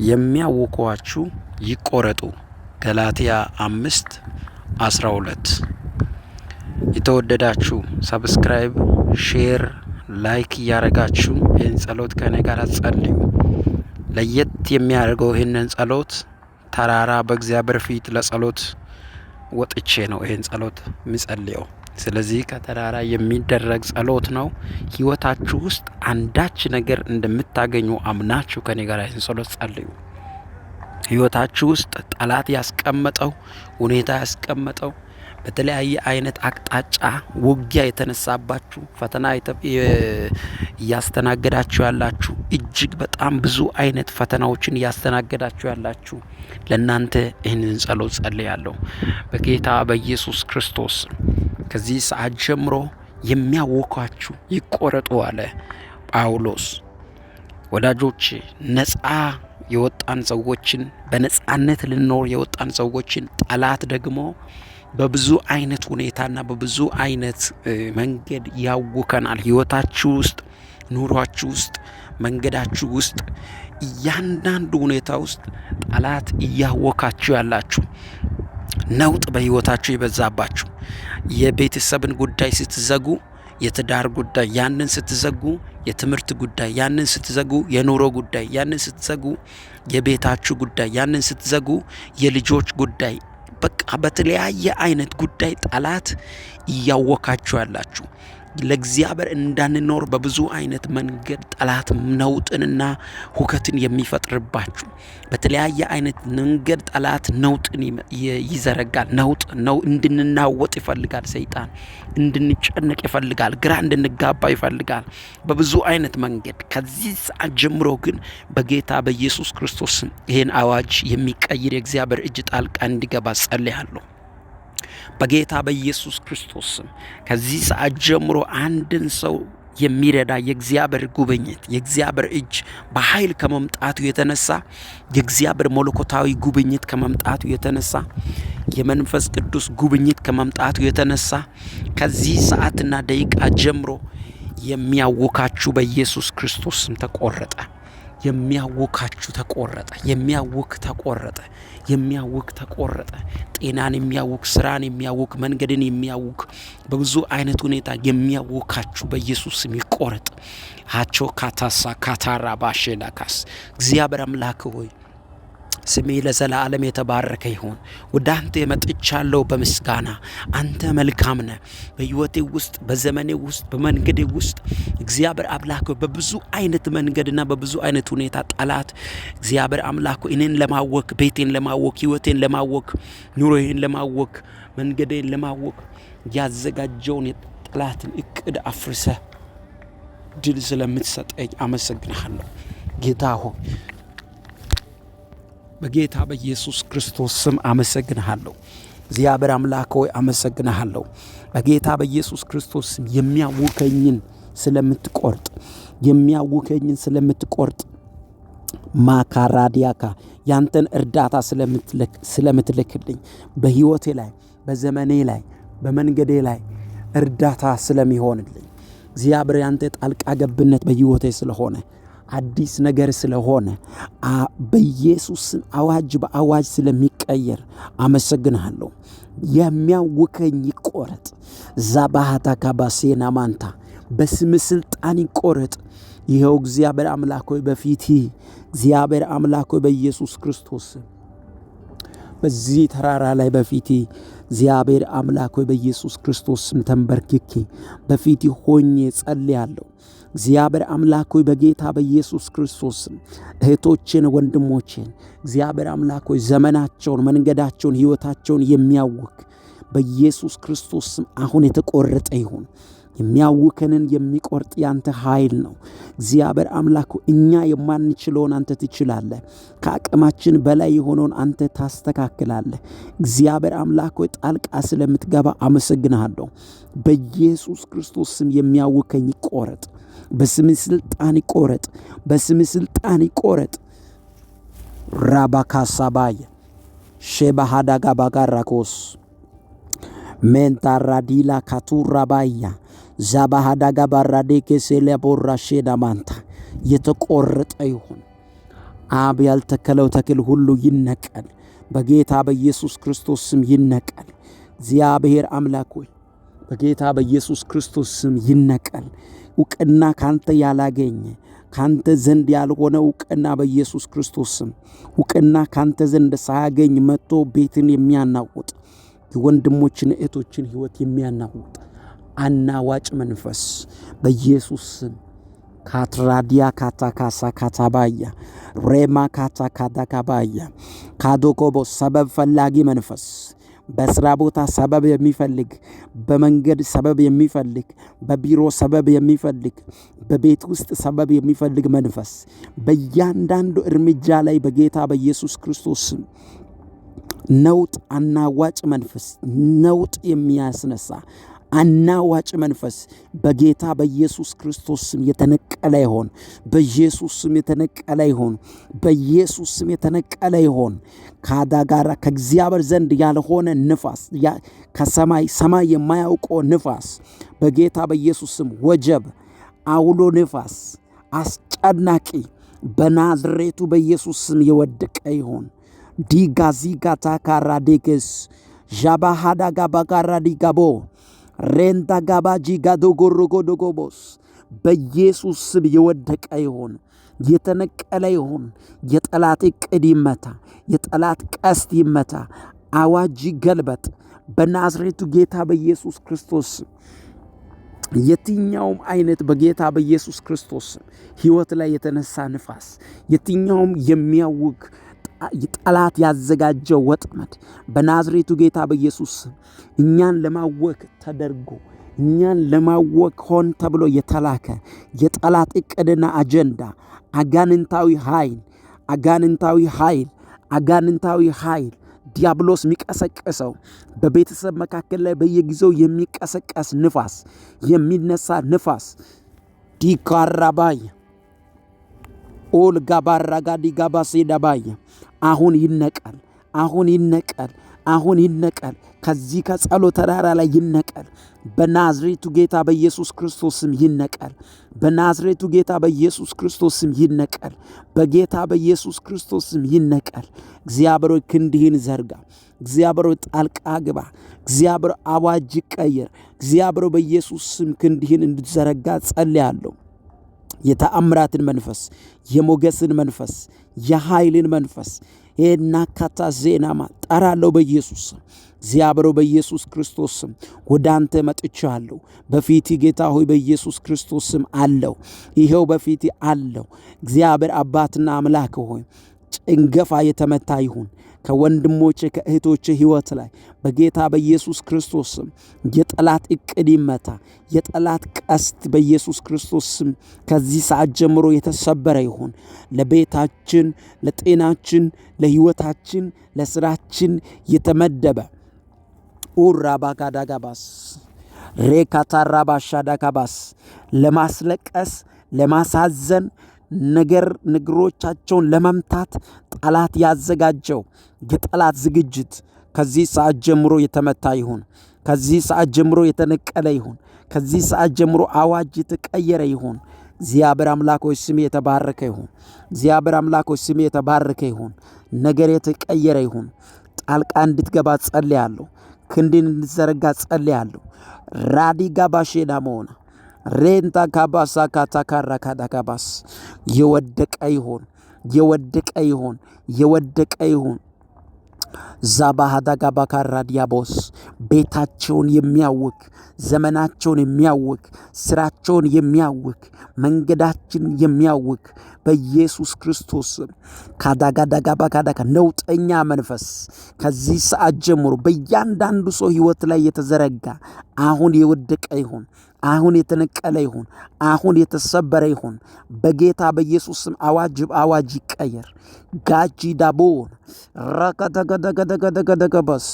የሚያውኳችሁ ይቆረጡ። ገላትያ 5:12። የተወደዳችሁ ሰብስክራይብ፣ ሼር፣ ላይክ እያረጋችሁ ይህን ጸሎት ከኔ ጋር ጸልዩ። ለየት የሚያደርገው ይህንን ጸሎት ተራራ በእግዚአብሔር ፊት ለጸሎት ወጥቼ ነው ይህን ጸሎት የሚጸልየው። ስለዚህ ከተራራ የሚደረግ ጸሎት ነው። ህይወታችሁ ውስጥ አንዳች ነገር እንደምታገኙ አምናችሁ ከኔ ጋር ይህን ጸሎት ጸልዩ። ህይወታችሁ ውስጥ ጠላት ያስቀመጠው ሁኔታ ያስቀመጠው በተለያየ አይነት አቅጣጫ ውጊያ የተነሳባችሁ ፈተና እያስተናገዳችሁ ያላችሁ እጅግ በጣም ብዙ አይነት ፈተናዎችን እያስተናገዳችሁ ያላችሁ ለእናንተ ይህንን ጸሎት ጸልያለሁ። በጌታ በኢየሱስ ክርስቶስ ከዚህ ሰዓት ጀምሮ የሚያውኳችሁ ይቆረጡ አለ ጳውሎስ። ወዳጆች ነፃ የወጣን ሰዎችን በነፃነት ልንኖር የወጣን ሰዎችን ጠላት ደግሞ በብዙ አይነት ሁኔታና በብዙ አይነት መንገድ ያውከናል። ህይወታችሁ ውስጥ፣ ኑሯችሁ ውስጥ፣ መንገዳችሁ ውስጥ እያንዳንዱ ሁኔታ ውስጥ ጠላት እያወካችሁ ያላችሁ ነውጥ በህይወታችሁ የበዛባችሁ የቤተሰብን ጉዳይ ስትዘጉ የትዳር ጉዳይ ያንን ስትዘጉ፣ የትምህርት ጉዳይ ያንን ስትዘጉ፣ የኑሮ ጉዳይ ያንን ስትዘጉ፣ የቤታችሁ ጉዳይ ያንን ስትዘጉ፣ የልጆች ጉዳይ በቃ በተለያየ አይነት ጉዳይ ጠላት እያወካችሁ ያላችሁ ለእግዚአብሔር እንዳንኖር በብዙ አይነት መንገድ ጠላት ነውጥንና ሁከትን የሚፈጥርባችሁ በተለያየ አይነት መንገድ ጠላት ነውጥን ይዘረጋል። ነውጥ ነው እንድንናወጥ ይፈልጋል። ሰይጣን እንድንጨነቅ ይፈልጋል። ግራ እንድንጋባ ይፈልጋል በብዙ አይነት መንገድ። ከዚህ ሰዓት ጀምሮ ግን በጌታ በኢየሱስ ክርስቶስ ይህን አዋጅ የሚቀይር የእግዚአብሔር እጅ ጣልቃ እንዲገባ ጸልያለሁ። በጌታ በኢየሱስ ክርስቶስ ከዚህ ሰዓት ጀምሮ አንድን ሰው የሚረዳ የእግዚአብሔር ጉብኝት የእግዚአብሔር እጅ በኃይል ከመምጣቱ የተነሳ የእግዚአብሔር መለኮታዊ ጉብኝት ከመምጣቱ የተነሳ የመንፈስ ቅዱስ ጉብኝት ከመምጣቱ የተነሳ ከዚህ ሰዓትና ደቂቃ ጀምሮ የሚያውካችሁ በኢየሱስ ክርስቶስ ተቆረጠ። የሚያውካችሁ ተቆረጠ። የሚያውክ ተቆረጠ። የሚያውክ ተቆረጠ። ጤናን የሚያውክ፣ ስራን የሚያውክ፣ መንገድን የሚያውክ በብዙ አይነት ሁኔታ የሚያውካችሁ በኢየሱስ ስም ይቆረጥ። አቾ ካታሳ ካታራ ባሼላካስ እግዚአብሔር አምላክ ሆይ ስሜ ለዘላለም የተባረከ ይሁን። ወደ አንተ መጥቻለሁ በምስጋና። አንተ መልካም ነህ። በህይወቴ ውስጥ፣ በዘመኔ ውስጥ፣ በመንገዴ ውስጥ እግዚአብሔር አምላክ በብዙ አይነት መንገድና በብዙ አይነት ሁኔታ ጠላት እግዚአብሔር አምላክ እኔን ለማወክ፣ ቤቴን ለማወክ፣ ህይወቴን ለማወክ፣ ኑሮዬን ለማወክ፣ መንገዴን ለማወክ ያዘጋጀውን የጠላትን እቅድ አፍርሰህ ድል ስለምትሰጠኝ አመሰግናለሁ። ጌታ ሆይ በጌታ በኢየሱስ ክርስቶስ ስም አመሰግናለሁ። እግዚአብሔር አምላክ ሆይ አመሰግናለሁ። በጌታ በኢየሱስ ክርስቶስ ስም የሚያውከኝን ስለምትቆርጥ ማካራዲያካ ያንተን እርዳታ ስለምትልክልኝ በህይወቴ ላይ፣ በዘመኔ ላይ፣ በመንገዴ ላይ እርዳታ ስለሚሆንልኝ እግዚአብሔር ያንተ ጣልቃ ገብነት በህይወቴ ስለሆነ አዲስ ነገር ስለሆነ በኢየሱስ አዋጅ በአዋጅ ስለሚቀየር አመሰግናለሁ። የሚያውከኝ ይቆረጥ። ዛባሃታ ካባሴና ማንታ በስም ስልጣን ይቆረጥ። ይኸው እግዚአብሔር አምላክ ሆይ በፊት እግዚአብሔር አምላክ ሆይ በኢየሱስ ክርስቶስ በዚህ ተራራ ላይ በፊት እግዚአብሔር አምላክ ሆይ በኢየሱስ ክርስቶስ ተንበርክኬ በፊት ሆኜ ጸልያለሁ። እግዚአብሔር አምላክ ሆይ በጌታ በኢየሱስ ክርስቶስ እህቶችን፣ ወንድሞችን እግዚአብሔር አምላክ ሆይ ዘመናቸውን፣ መንገዳቸውን፣ ህይወታቸውን የሚያውክ በኢየሱስ ክርስቶስ አሁን የተቆረጠ ይሁን። የሚያውከንን የሚቆርጥ ያንተ ኃይል ነው። እግዚአብሔር አምላክ እኛ የማንችለውን አንተ ትችላለህ። ከአቅማችን በላይ የሆነውን አንተ ታስተካክላለህ። እግዚአብሔር አምላክ ሆይ ጣልቃ ስለምትገባ አመሰግናለሁ። በኢየሱስ ክርስቶስ ስም የሚያውከኝ ይቆረጥ። በስም ስልጣን ይቆረጥ። በስም ስልጣን ይቆረጥ። ራባካሳባይ ሼባሃዳጋ ባጋራኮስ ሜንታራዲላ ካቱራባያ ዛባሃዳጋ ባራዴኬ ሴሌቦራ ሼዳማንታ የተቆረጠ ይሁን። አብ ያልተከለው ተክል ሁሉ ይነቀል፣ በጌታ በኢየሱስ ክርስቶስ ስም ይነቀል። እግዚአብሔር አምላክ ሆይ በጌታ በኢየሱስ ክርስቶስ ስም ይነቀል። ዕውቅና ካንተ ያላገኘ ካንተ ዘንድ ያልሆነ ዕውቅና በኢየሱስ ክርስቶስ ስም ዕውቅና ካንተ ዘንድ ሳያገኝ መጥቶ ቤትን የሚያናውጥ የወንድሞችን እህቶችን ሕይወት የሚያናውጥ አናዋጭ መንፈስ በኢየሱስ ስም ካትራዲያ ካታካሳ ካታባያ ሬማ ካታካዳካባያ ካዶኮቦ ሰበብ ፈላጊ መንፈስ በስራ ቦታ ሰበብ የሚፈልግ፣ በመንገድ ሰበብ የሚፈልግ፣ በቢሮ ሰበብ የሚፈልግ፣ በቤት ውስጥ ሰበብ የሚፈልግ መንፈስ በእያንዳንዱ እርምጃ ላይ በጌታ በኢየሱስ ክርስቶስ ስም ነውጥ አናዋጭ መንፈስ ነውጥ የሚያስነሳ አናዋጭ መንፈስ በጌታ በኢየሱስ ክርስቶስ ስም የተነቀለ ይሆን። በኢየሱስ ስም የተነቀለ ይሆን። በኢየሱስ ስም የተነቀለ ይሆን። ከአዳጋራ ከእግዚአብሔር ዘንድ ያልሆነ ንፋስ ሰማይ የማያውቀው ንፋስ በጌታ በኢየሱስ ስም ወጀብ፣ አውሎ ንፋስ፣ አስጨናቂ በናዝሬቱ በኢየሱስ ስም የወደቀ ይሆን። ዲጋዚጋታ ካራዴግስ ዣባሃዳ ጋባጋራ ዲጋቦ ሬንታ ጋባጂ ጋዶጎሮጎዶጎቦስ በኢየሱስ ስም የወደቀ ይሆን፣ የተነቀለ ይሆን። የጠላት ዕቅድ ይመታ፣ የጠላት ቀስት ይመታ። አዋጅ ገልበጥ በናዝሬቱ ጌታ በኢየሱስ ክርስቶስ። የትኛውም አይነት በጌታ በኢየሱስ ክርስቶስ ሕይወት ላይ የተነሳ ንፋስ፣ የትኛውም የሚያውግ ጠላት ያዘጋጀው ወጥመድ በናዝሬቱ ጌታ በኢየሱስ እኛን ለማወክ ተደርጎ እኛን ለማወክ ሆን ተብሎ የተላከ የጠላት ዕቅድና አጀንዳ አጋንንታዊ ኃይል ዲያብሎስ የሚቀሰቀሰው በቤተሰብ መካከል ላይ በየጊዜው የሚቀሰቀስ ንፋስ፣ የሚነሳ ንፋስ ዲካራባይ ኦል ጋባራጋዲ ጋባሴዳባይ አሁን ይነቀል፣ አሁን ይነቀል፣ አሁን ይነቀል። ከዚህ ከጸሎት ተራራ ላይ ይነቀል። በናዝሬቱ ጌታ በኢየሱስ ክርስቶስ ስም ይነቀል። በናዝሬቱ ጌታ በኢየሱስ ክርስቶስ ስም ይነቀል። በጌታ በኢየሱስ ክርስቶስ ስም ይነቀል። እግዚአብሔር ክንድህን ዘርጋ። እግዚአብሔር ጣልቃ ግባ። እግዚአብሔር አዋጅ ቀይር። እግዚአብሔር በኢየሱስ ስም ክንድህን እንድትዘረጋ ጸልያለሁ። የተአምራትን መንፈስ፣ የሞገስን መንፈስ፣ የኃይልን መንፈስ ናካታ ዜናማ ጠራለሁ በኢየሱስ ስም። እግዚአብሔር በኢየሱስ ክርስቶስ ስም ወደ አንተ መጥቻለሁ። በፊት ጌታ ሆይ በኢየሱስ ክርስቶስ ስም አለው። ይሄው በፊት አለው። እግዚአብሔር አባትና አምላክ ሆይ ጭንገፋ የተመታ ይሁን ከወንድሞቼ ከእህቶቼ ሕይወት ላይ በጌታ በኢየሱስ ክርስቶስ ስም። የጠላት ዕቅድ ይመታ። የጠላት ቀስት በኢየሱስ ክርስቶስ ስም ከዚህ ሰዓት ጀምሮ የተሰበረ ይሁን። ለቤታችን፣ ለጤናችን፣ ለሕይወታችን፣ ለስራችን የተመደበ ኡራባጋዳጋባስ ሬካታራባሻዳጋባስ ለማስለቀስ፣ ለማሳዘን ነገሮቻቸውን ለመምታት ጠላት ያዘጋጀው የጠላት ዝግጅት ከዚህ ሰዓት ጀምሮ የተመታ ይሁን። ከዚህ ሰዓት ጀምሮ የተነቀለ ይሁን። ከዚህ ሰዓት ጀምሮ አዋጅ የተቀየረ ይሁን። እግዚአብሔር አምላክ ሆይ ስም የተባረከ ይሁን። እግዚአብሔር አምላክ ሆይ ስም የተባረከ ይሁን። ነገር የተቀየረ ይሁን። ጣልቃ እንድትገባ ጸልያለሁ። ክንድን እንድትዘረጋ ጸልያለሁ። ራዲጋ ባሼና መሆና ሬንታ ካባሳ ካታካራ ካዳካባስ የወደቀ ይሁን። የወደቀ ይሁን። የወደቀ ይሁን። ዛባሃዳጋባካራ ዲያቦስ ቤታቸውን የሚያውክ፣ ዘመናቸውን የሚያውክ፣ ስራቸውን የሚያውክ፣ መንገዳችን የሚያውክ በኢየሱስ ክርስቶስ ካዳጋዳጋባካዳካ ነውጠኛ መንፈስ ከዚህ ሰዓት ጀምሮ በእያንዳንዱ ሰው ሕይወት ላይ የተዘረጋ አሁን የወደቀ ይሁን። አሁን የተነቀለ ይሁን። አሁን የተሰበረ ይሁን። በጌታ በኢየሱስ ስም አዋጅ ይቀየር። ጋጂ ዳቦን ረከተገደገደገደገደገበስ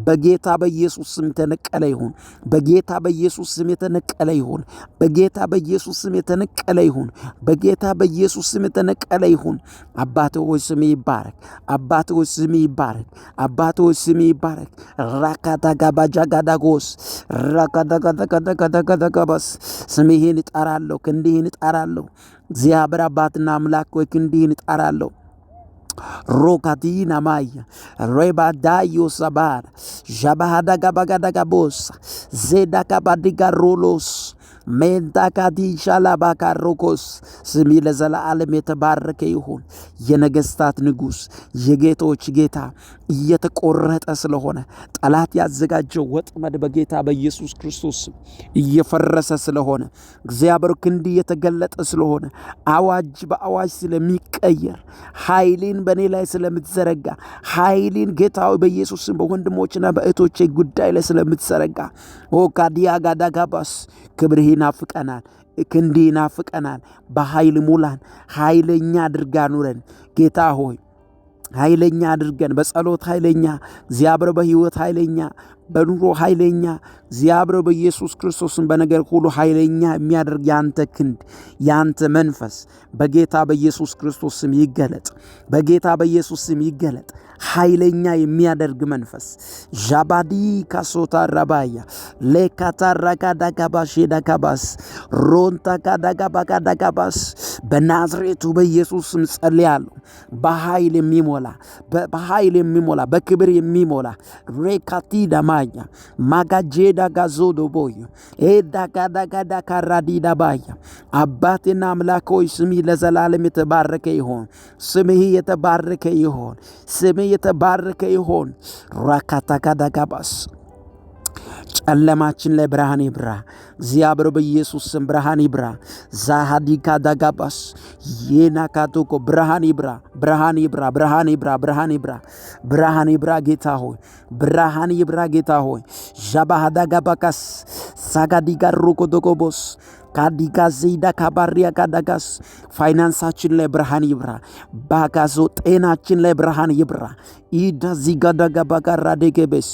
በጌታ በኢየሱስ ስም የተነቀለ ይሁን። በጌታ በኢየሱስ ስም የተነቀለ ይሁን። በጌታ በኢየሱስ ስም የተነቀለ ይሁን። በጌታ በኢየሱስ ስም የተነቀለ ይሁን። አባት ሆይ ስም ይባረክ። አባት ሆይ ስም ይባረክ። አባት ሆይ ስም ይባረክ። ራካታጋባጃጋዳጎስ ረከተገደገደገደገበስ ስምህን እጠራለሁ። ክንድህን እጠራለሁ። እግዚአብሔር አባትና አምላክ ሆይ ክንድህን እጠራለሁ። Rokadina maya rebadayo sabar jabahada gabagada gabosa zedaka badiga rolos ሜንታካቲ ሻላባካሮኮስ ስሚ ለዘላለም የተባረከ ይሁን። የነገስታት ንጉስ የጌቶች ጌታ እየተቆረጠ ስለሆነ ጠላት ያዘጋጀው ወጥመድ በጌታ በኢየሱስ ክርስቶስ እየፈረሰ ስለሆነ እግዚአብሔር ክንድ እየተገለጠ ስለሆነ አዋጅ በአዋጅ ስለሚቀየር ኃይልን በኔ ላይ ስለምትዘረጋ ኃይልን ጌታው በኢየሱስ በወንድሞችና በእህቶቼ ጉዳይ ላይ ስለምትዘረጋ ኦካዲያ ጋዳጋባስ ክብርህ ይናፍቀናል፣ ክንድ ይናፍቀናል። በኃይል ሙላን፣ ኃይለኛ አድርጋ ኑረን ጌታ ሆይ ኃይለኛ አድርገን፣ በጸሎት ኃይለኛ እግዚአብሔር፣ በህይወት ኃይለኛ፣ በኑሮ ኃይለኛ እግዚአብሔር በኢየሱስ ክርስቶስን በነገር ሁሉ ኃይለኛ የሚያደርግ ያንተ ክንድ ያንተ መንፈስ በጌታ በኢየሱስ ክርስቶስም ይገለጥ፣ በጌታ በኢየሱስም ይገለጥ። ኃይለኛ የሚያደርግ መንፈስ ጃባዲ ካሶታ ራባያ ለካታራካዳጋባሽ ዳጋባስ ሮንታካዳጋባጋዳጋባስ በናዝሬቱ በኢየሱስም ጸልያለሁ። በኃይል የሚሞላ በክብር የሚሞላ ሬካቲ ዳማያ ማጋጄዳ ጋዞዶ ቦዮ ኤዳጋዳጋዳ ካራዲ ዳባያ አባቴና አምላክ ሆይ ስምህ ለዘላለም የተባረከ ይሁን። ስምህ የተባረከ ይሁን። ስምህ የተባረከ ይሁን። ራካታካዳጋባስ ጨለማችን ላይ ብርሃን ይብራ። እግዚአብሔር በኢየሱስ ስም ብርሃን ይብራ። ዛሃዲካ ዳጋባስ የናካቶኮ ብርሃን ይብራ፣ ብርሃን ይብራ፣ ብርሃን ይብራ፣ ብርሃን ይብራ፣ ብርሃን ይብራ። ጌታ ሆይ ብርሃን ይብራ። ጌታ ሆይ ጃባሃዳጋባካስ ሳጋዲጋ ሩኮዶጎቦስ ካዲጋ ዘይዳ ካባሪያ ካዳጋስ ፋይናንሳችን ላይ ብርሃን ይብራ። ባጋዞ ጤናችን ላይ ብርሃን ይብራ። ኢዳ ዚጋዳጋ ባጋራ ደገበስ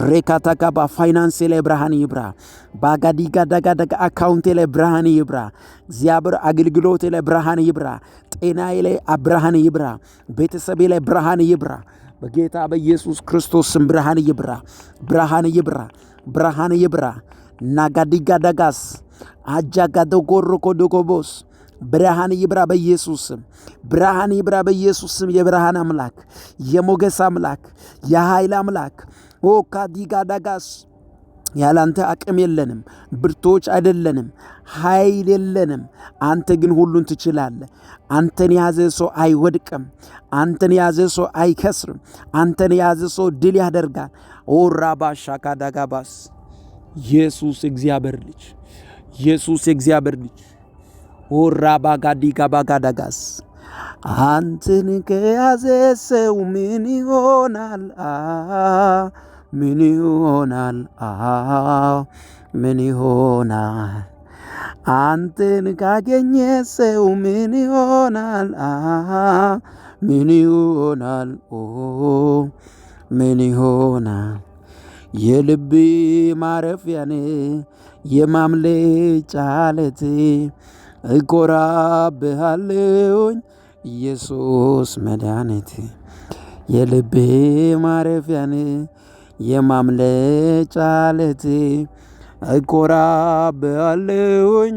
ሬካታካባ ፋይናንስ ላይ ብርሃን ይብራ። ባጋዲጋ ዳጋዳጋ አካውንቴ ላይ ብርሃን ይብራ። እግዚአብሔር አገልግሎቴ ላይ ብርሃን ይብራ። ጤናዬ ላይ ብርሃን ይብራ። ቤተሰቤ ላይ ብርሃን ይብራ። በጌታ በኢየሱስ ክርስቶስም ብርሃን ይብራ። ብርሃን ይብራ። ብርሃን ይብራ። ናጋዲጋ ዳጋስ አጃጋዶ ጎሮኮዶጎቦስ ብርሃን ይብራ በኢየሱስም። ብርሃን ይብራ በኢየሱስም። የብርሃን አምላክ፣ የሞገስ አምላክ፣ የኃይል አምላክ ኦካዲጋ ዳጋስ ያላንተ አቅም የለንም፣ ብርቶች አይደለንም፣ ኃይል የለንም። አንተ ግን ሁሉን ትችላለህ። አንተን የያዘ ሰው አይወድቅም። አንተን የያዘ ሰው አይከስርም። አንተን የያዘ ሰው ድል ያደርጋል። ኦራባሻ ካዳጋባስ ኢየሱስ እግዚአብሔር ልጅ፣ ኢየሱስ የእግዚአብሔር ልጅ ኦራባጋዲጋ ባጋዳጋስ አንተን ከያዘ ሰው ምን ይሆናል? ምን ይሆናል? ምን ይሆናል? አንተን ካገኘ ሰው ምን ይሆናል? ምን ይሆናል? ምን ይሆናል? የልቤ ማረፊያኔ የማምለጫ ዓለቴ እኮራብሃለሁኝ ኢየሱስ መድኃኒቴ። የልቤ ማረፊያኔ የማምለጫ ዓለቴ እኮራብሃለሁኝ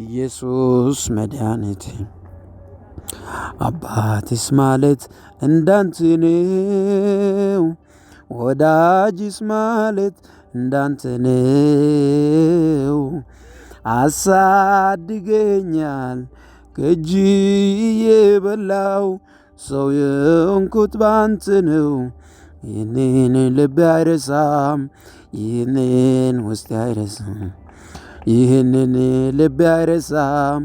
ኢየሱስ መድኃኒቴ። አባትስ ማለት እንዳንተ ነው፣ ወዳጅስ ማለት እንዳንተ ነው። አሳድገኛል ከእጅ የበላው ሰው የሆንኩት ባንተ ነው። ይህንን ልብ አይረሳም፣ ይህንን ውስጥ አይረሳም፣ ይህንን ልብ አይረሳም።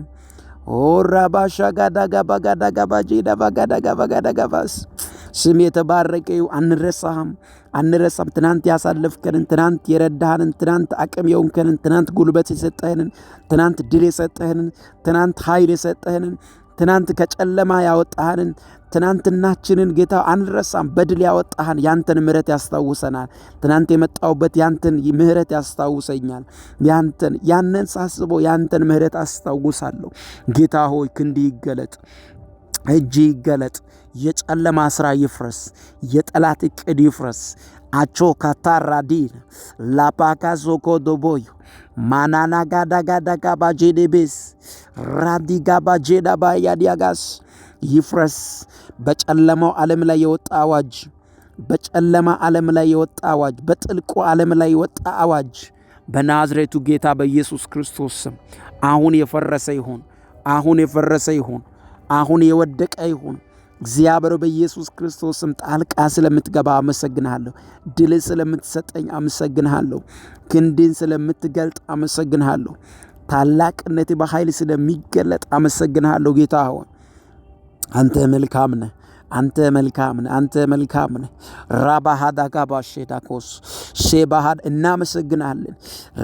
ኦራ ባሻ ጋዳጋ ባጋዳጋ ባጄዳ ባጋዳጋ ባጋዳጋባስ ስም የተባረከው። አንረሳም። ትናንት ያሳለፍከንን፣ ትናንት የረዳህንን፣ ትናንት አቅም የሆንከንን፣ ትናንት ጉልበት የሰጠህንን፣ ትናንት ድል የሰጠህንን፣ ትናንት ኃይል የሰጠህንን፣ ትናንት ከጨለማ ያወጣህንን ትናንትናችንን ጌታ አንረሳም። በድል ያወጣህን ያንተን ምሕረት ያስታውሰናል። ትናንት የመጣውበት ያንተን ምሕረት ያስታውሰኛል። ያንን ሳስበው ያንተን ምሕረት አስታውሳለሁ። ጌታ ሆይ ክንድ ይገለጥ፣ እጅ ይገለጥ። የጨለማ ስራ ይፍረስ፣ የጠላት እቅድ ይፍረስ። አቾ ካታራዲን ላፓካዞ ኮዶቦዮ ማናና ጋዳጋዳጋ ባጄዴቤስ ራዲጋ ባጄዳ ባያዲያጋስ ይፍረስ በጨለማው ዓለም ላይ የወጣ አዋጅ፣ በጨለማ ዓለም ላይ የወጣ አዋጅ፣ በጥልቁ ዓለም ላይ የወጣ አዋጅ በናዝሬቱ ጌታ በኢየሱስ ክርስቶስ ስም አሁን የፈረሰ ይሁን፣ አሁን የፈረሰ ይሁን፣ አሁን የወደቀ ይሁን። እግዚአብሔር በኢየሱስ ክርስቶስ ስም ጣልቃ ስለምትገባ አመሰግንሃለሁ። ድል ስለምትሰጠኝ አመሰግንሃለሁ። ክንድን ስለምትገልጥ አመሰግንሃለሁ። ታላቅነት በኃይል ስለሚገለጥ አመሰግንሃለሁ። ጌታ ሆይ አንተ መልካም ነህ፣ አንተ መልካም ነህ፣ አንተ መልካም ነህ። ራባሃዳጋባሼዳኮስ ሼባሃድ እናመሰግናለን።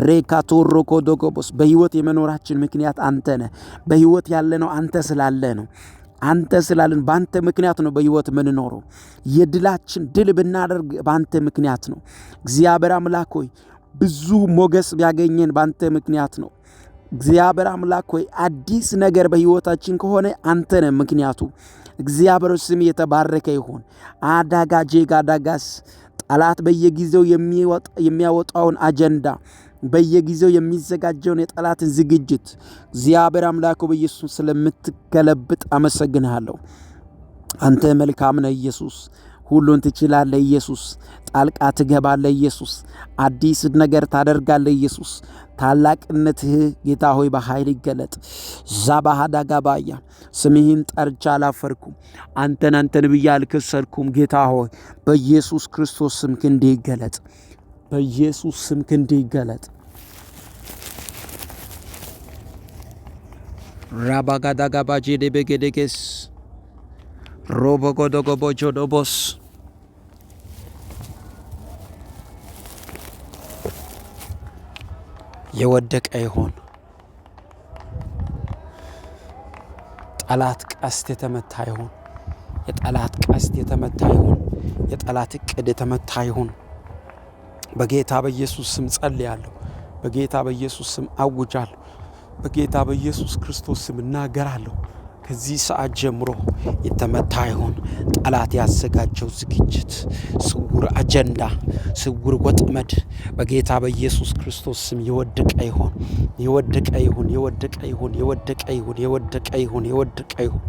ሬካቶሮኮዶጎቦስ በሕይወት የመኖራችን ምክንያት አንተ ነህ። በሕይወት ያለነው አንተ ስላለ ነው። አንተ ስላለን በአንተ ምክንያት ነው በሕይወት የምንኖረው። የድላችን ድል ብናደርግ በአንተ ምክንያት ነው። እግዚአብሔር አምላክ ሆይ ብዙ ሞገስ ቢያገኘን በአንተ ምክንያት ነው። እግዚአብሔር አምላክ ሆይ አዲስ ነገር በሕይወታችን ከሆነ አንተ ነህ ምክንያቱ። እግዚአብሔር ስም የተባረከ ይሁን። አዳጋጄ ጋዳጋስ ጠላት በየጊዜው የሚያወጣውን አጀንዳ በየጊዜው የሚዘጋጀውን የጠላትን ዝግጅት እግዚአብሔር አምላክ በኢየሱስ ስለምትገለብጥ አመሰግንሃለሁ። አንተ መልካም ነህ ኢየሱስ። ሁሉን ትችላለህ ኢየሱስ። ጣልቃ ትገባለህ ኢየሱስ። አዲስ ነገር ታደርጋለህ ኢየሱስ። ታላቅነትህ ጌታ ሆይ በኃይል ይገለጥ። ዛባሃዳጋባያ ስምህን ጠርቻ አላፈርኩም። አንተን ብዬ አልከሰርኩም። ጌታ ሆይ በኢየሱስ ክርስቶስ ስም ክንድህ ይገለጥ። በኢየሱስ ስም ክንድህ ይገለጥ። ራባጋዳጋባጄ ደበገደገስ ሮቦጎዶጎቦጆዶቦስ የወደቀ ይሆን ጠላት ቀስት የተመታ ይሆን፣ የጠላት ቀስት የተመታ ይሆን፣ የጠላት እቅድ የተመታ ይሆን። በጌታ በኢየሱስ ስም ጸልያለሁ። በጌታ በኢየሱስ ስም አውጃለሁ። በጌታ በኢየሱስ ክርስቶስ ስም እናገራለሁ። ከዚህ ሰዓት ጀምሮ የተመታ ይሁን። ጠላት ያዘጋጀው ዝግጅት፣ ስውር አጀንዳ፣ ስውር ወጥመድ በጌታ በኢየሱስ ክርስቶስ ስም የወደቀ ይሁን፣ የወደቀ ይሁን፣ የወደቀ ይሁን፣ የወደቀ ይሁን፣ የወደቀ ይሁን፣ የወደቀ ይሁን፣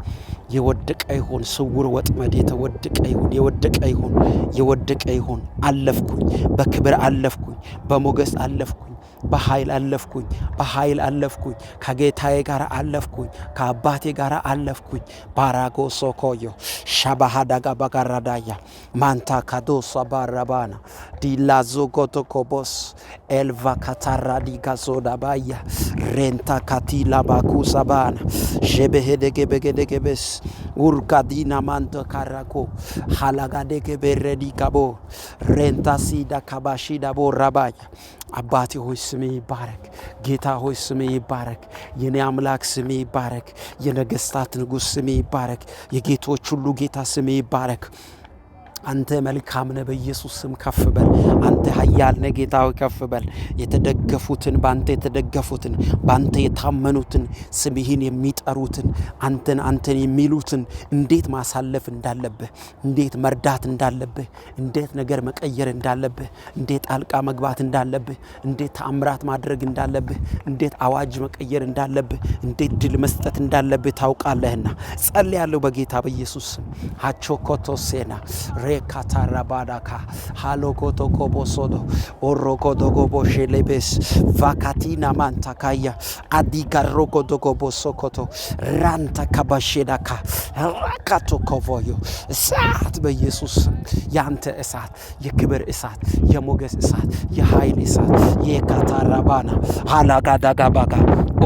የወደቀ ይሁን። ስውር ወጥመድ የተወደቀ ይሁን፣ የወደቀ ይሁን፣ የወደቀ ይሁን። አለፍኩኝ፣ በክብር አለፍኩኝ፣ በሞገስ አለፍኩኝ፣ በኃይል አለፍኩኝ፣ በኃይል አለፍኩኝ። ከጌታዬ ጋር አለፍኩኝ፣ ከአባቴ ጋር አለፍኩኝ። ባራጎ ሶኮዮ ሻባሃዳጋ ባጋራዳያ ማንታ ካዶሳ ባራባና ዲላዞ ጎቶኮቦስ ኤልቫ ካታራ ዲጋዞዳባያ ሬንታ ካቲላ ባኩሳባና ጀበሄደገበገደገበስ ኡርጋዲና ማንቶ ካራኮ ሃላጋደገበረዲካቦ ሬንታ ሲዳ ካባሺዳ ቦራባያ አባቴ ሆይ ስሜ ይባረክ። ጌታ ሆይ ስሜ ይባረክ። የኔ አምላክ ስሜ ይባረክ። የነገስታት ንጉሥ ስሜ ይባረክ። የጌቶች ሁሉ ጌታ ስሜ ይባረክ። አንተ መልካም ነህ። በኢየሱስ ስም ከፍ በል። አንተ ኃያል ነህ። ጌታ ሆይ ከፍ በል። የተደገፉትን ባንተ የተደገፉትን ባንተ የታመኑትን ስምህን የሚጠሩትን አንተን የሚሉትን እንዴት ማሳለፍ እንዳለብህ፣ እንዴት መርዳት እንዳለብህ፣ እንዴት ነገር መቀየር እንዳለብህ፣ እንዴት ጣልቃ መግባት እንዳለብህ፣ እንዴት ተአምራት ማድረግ እንዳለብህ፣ እንዴት አዋጅ መቀየር እንዳለብህ፣ እንዴት ድል መስጠት እንዳለብህ ታውቃለህና ጸልያለሁ በጌታ በኢየሱስ ስም። ሃቾኮቶሴና ሬካታራባዳካ ሃሎኮቶኮቦሶዶ ኦሮኮዶጎቦሼሌቤስ ቫካቲና ማንታካያ አዲጋሮኮዶጎቦሶኮቶ ራንታ ካባሼዳካ ራካቶኮቮዮ እሳት በኢየሱስ ያንተ እሳት፣ የክብር እሳት፣ የሞገስ እሳት፣ የኃይል እሳት የካታራባና ሃላጋዳጋባጋ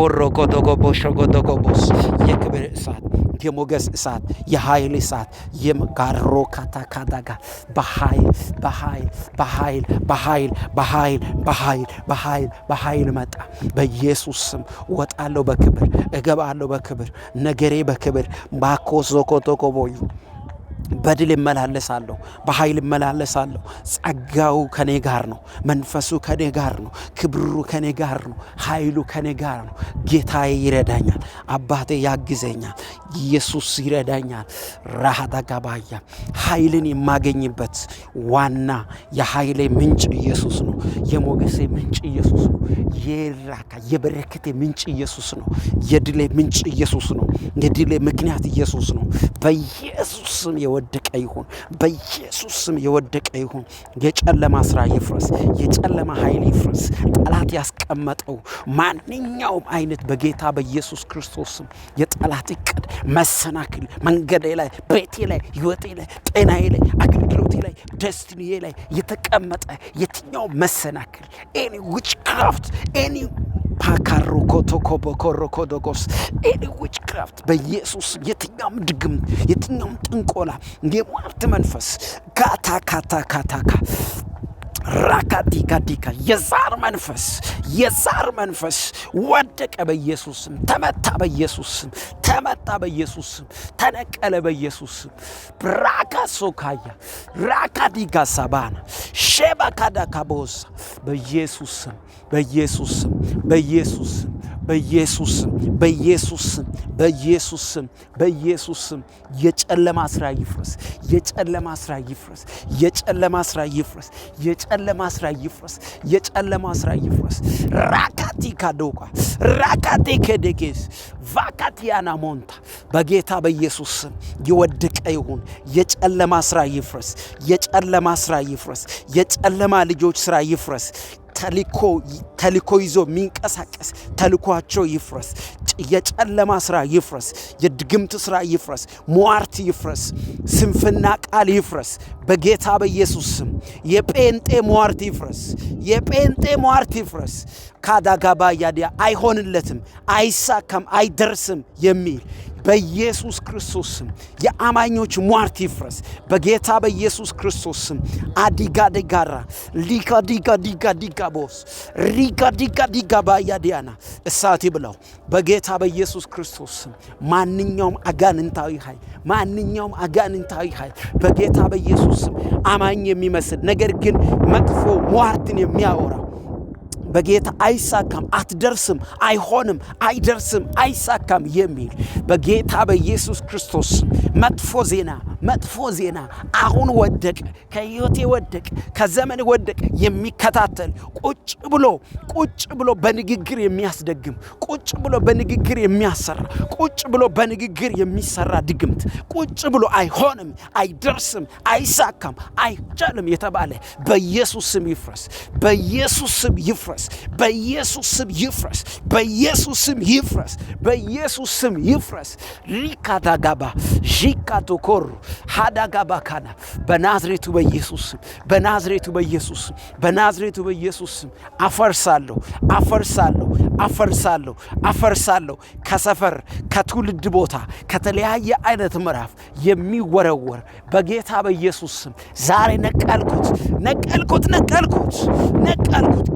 ኦሮኮዶጎቦሾጎዶጎቦስ የክብር እሳት፣ የሞገስ እሳት፣ የኃይል እሳት የጋሮ ካታካዳጋ በኃይል በኃይል በኃይል በኃይል በኃይል በኃይል በኃይል በኃይል መጣ። በኢየሱስ ስም ወጣለሁ በክብር፣ እገባለሁ በክብር፣ ነገሬ በክብር ባኮሶኮቶኮቦዩ በድል እመላለሳለሁ፣ በኃይል እመላለሳለሁ። ጸጋው ከኔ ጋር ነው፣ መንፈሱ ከኔ ጋር ነው፣ ክብሩ ከኔ ጋር ነው፣ ኃይሉ ከኔ ጋር ነው። ጌታዬ ይረዳኛል፣ አባቴ ያግዘኛል፣ ኢየሱስ ይረዳኛል። ራሃዳ ጋባያ ኃይልን የማገኝበት ዋና የኃይሌ ምንጭ ኢየሱስ ነው። የሞገሴ ምንጭ ኢየሱስ ነው። የበረከቴ ምንጭ ኢየሱስ ነው። የድሌ ምንጭ ኢየሱስ ነው። የድሌ ምክንያት ኢየሱስ ነው። በኢየሱስ ስም የወደቀ ይሁን፣ በኢየሱስ ስም የወደቀ ይሁን። የጨለማ ስራ ይፍረስ፣ የጨለማ ኃይል ይፍረስ። ጠላት ያስቀመጠው ማንኛውም አይነት በጌታ በኢየሱስ ክርስቶስ ስም የጠላት እቅድ፣ መሰናክል መንገዴ ላይ፣ ቤቴ ላይ፣ ህይወቴ ላይ፣ ጤናዬ ላይ፣ አገልግሎቴ ላይ፣ ደስቲኒዬ ላይ የተቀመጠ የትኛው መሰናክል ኤኒ ዊችክራፍት ኤኒ ፓካሮኮቶኮቦኮሮኮዶጎስ ኤኒ ዊችክራፍት በኢየሱስ የትኛውም ድግም የትኛውም ጥንቆላ የሟርት መንፈስ ካታካታካታካ ራካዲካዲካ የዛር መንፈስ ወደቀ በኢየሱስም፣ ተመታ በኢየሱስም፣ ተመታ በኢየሱስም፣ ተነቀለ በኢየሱስም። ብራካሶካያ ራካዲጋ ሳባና ሼባካዳካቦሳ በኢየሱስም፣ በኢየሱስም፣ በኢየሱስም፣ በኢየሱስም፣ በኢየሱስም፣ በኢየሱስም፣ በኢየሱስም የጨለማ ስራ ይፍረስ፣ የጨለማ ስራ ይፍረስ፣ የጨለማ ስራ ይፍረስ፣ የጨለማ ስራ ይፍረስ፣ የጨለማ ስራ ይፍረስ። ራካቲ ካዶቃ ራካቲ ከደጌስ ቫካቲያና ሞንታ በጌታ በኢየሱስ የወደቀ ይሁን። የጨለማ ስራ ይፍረስ፣ የጨለማ ስራ ይፍረስ፣ የጨለማ ልጆች ስራ ይፍረስ። ተልኮ ይዞ የሚንቀሳቀስ ተልኳቸው ይፍረስ። የጨለማ ስራ ይፍረስ፣ የድግምት ስራ ይፍረስ፣ ሟርት ይፍረስ፣ ስንፍና ቃል ይፍረስ በጌታ በኢየሱስ ስም። የጴንጤ ሟርት ይፍረስ፣ የጴንጤ ሟርት ይፍረስ። ካዳጋባ ያዲያ አይሆንለትም፣ አይሳካም፣ አይደርስም የሚል በኢየሱስ ክርስቶስ ስም የአማኞች ሟርት ይፍረስ በጌታ በኢየሱስ ክርስቶስ ስም። አዲጋደጋራ ሊጋዲጋዲጋዲጋቦስ ሪጋዲጋዲጋባያዲያና እሳት ይብላው በጌታ በኢየሱስ ክርስቶስ ስም። ማንኛውም አጋንንታዊ ኃይል በጌታ በኢየሱስ ስም አማኝ የሚመስል ነገር ግን መጥፎ ሟርትን የሚያወራ በጌታ አይሳካም፣ አትደርስም፣ አይሆንም፣ አይደርስም፣ አይሳካም የሚል በጌታ በኢየሱስ ክርስቶስ መጥፎ ዜና አሁን ወደቀ፣ ከሕይወቴ ወደቀ፣ ከዘመን ወደቀ። የሚከታተል ቁጭ ብሎ በንግግር የሚያስደግም፣ ቁጭ ብሎ በንግግር የሚያሰራ፣ ቁጭ ብሎ በንግግር የሚሰራ ድግምት፣ ቁጭ ብሎ አይሆንም፣ አይደርስም፣ አይሳካም፣ አይቻልም የተባለ በኢየሱስ ስም ይፍረስ፣ በኢየሱስ ስም ይፍረስ፣ በኢየሱስ ስም ይፍረስ፣ በኢየሱስ ስም ይፍረስ፣ በኢየሱስ ስም ይፍረስ። ሪካዳጋባ ጂካቶኮሩ ሃዳጋባ ካና በናዝሬቱ በኢየሱስ ስም፣ በናዝሬቱ በኢየሱስ ስም፣ በናዝሬቱ በኢየሱስ ስም አፈርሳለሁ። ከሰፈር ከትውልድ ቦታ ከተለያየ አይነት ምዕራፍ የሚወረወር በጌታ በኢየሱስ ስም ዛሬ ነቀልኩት።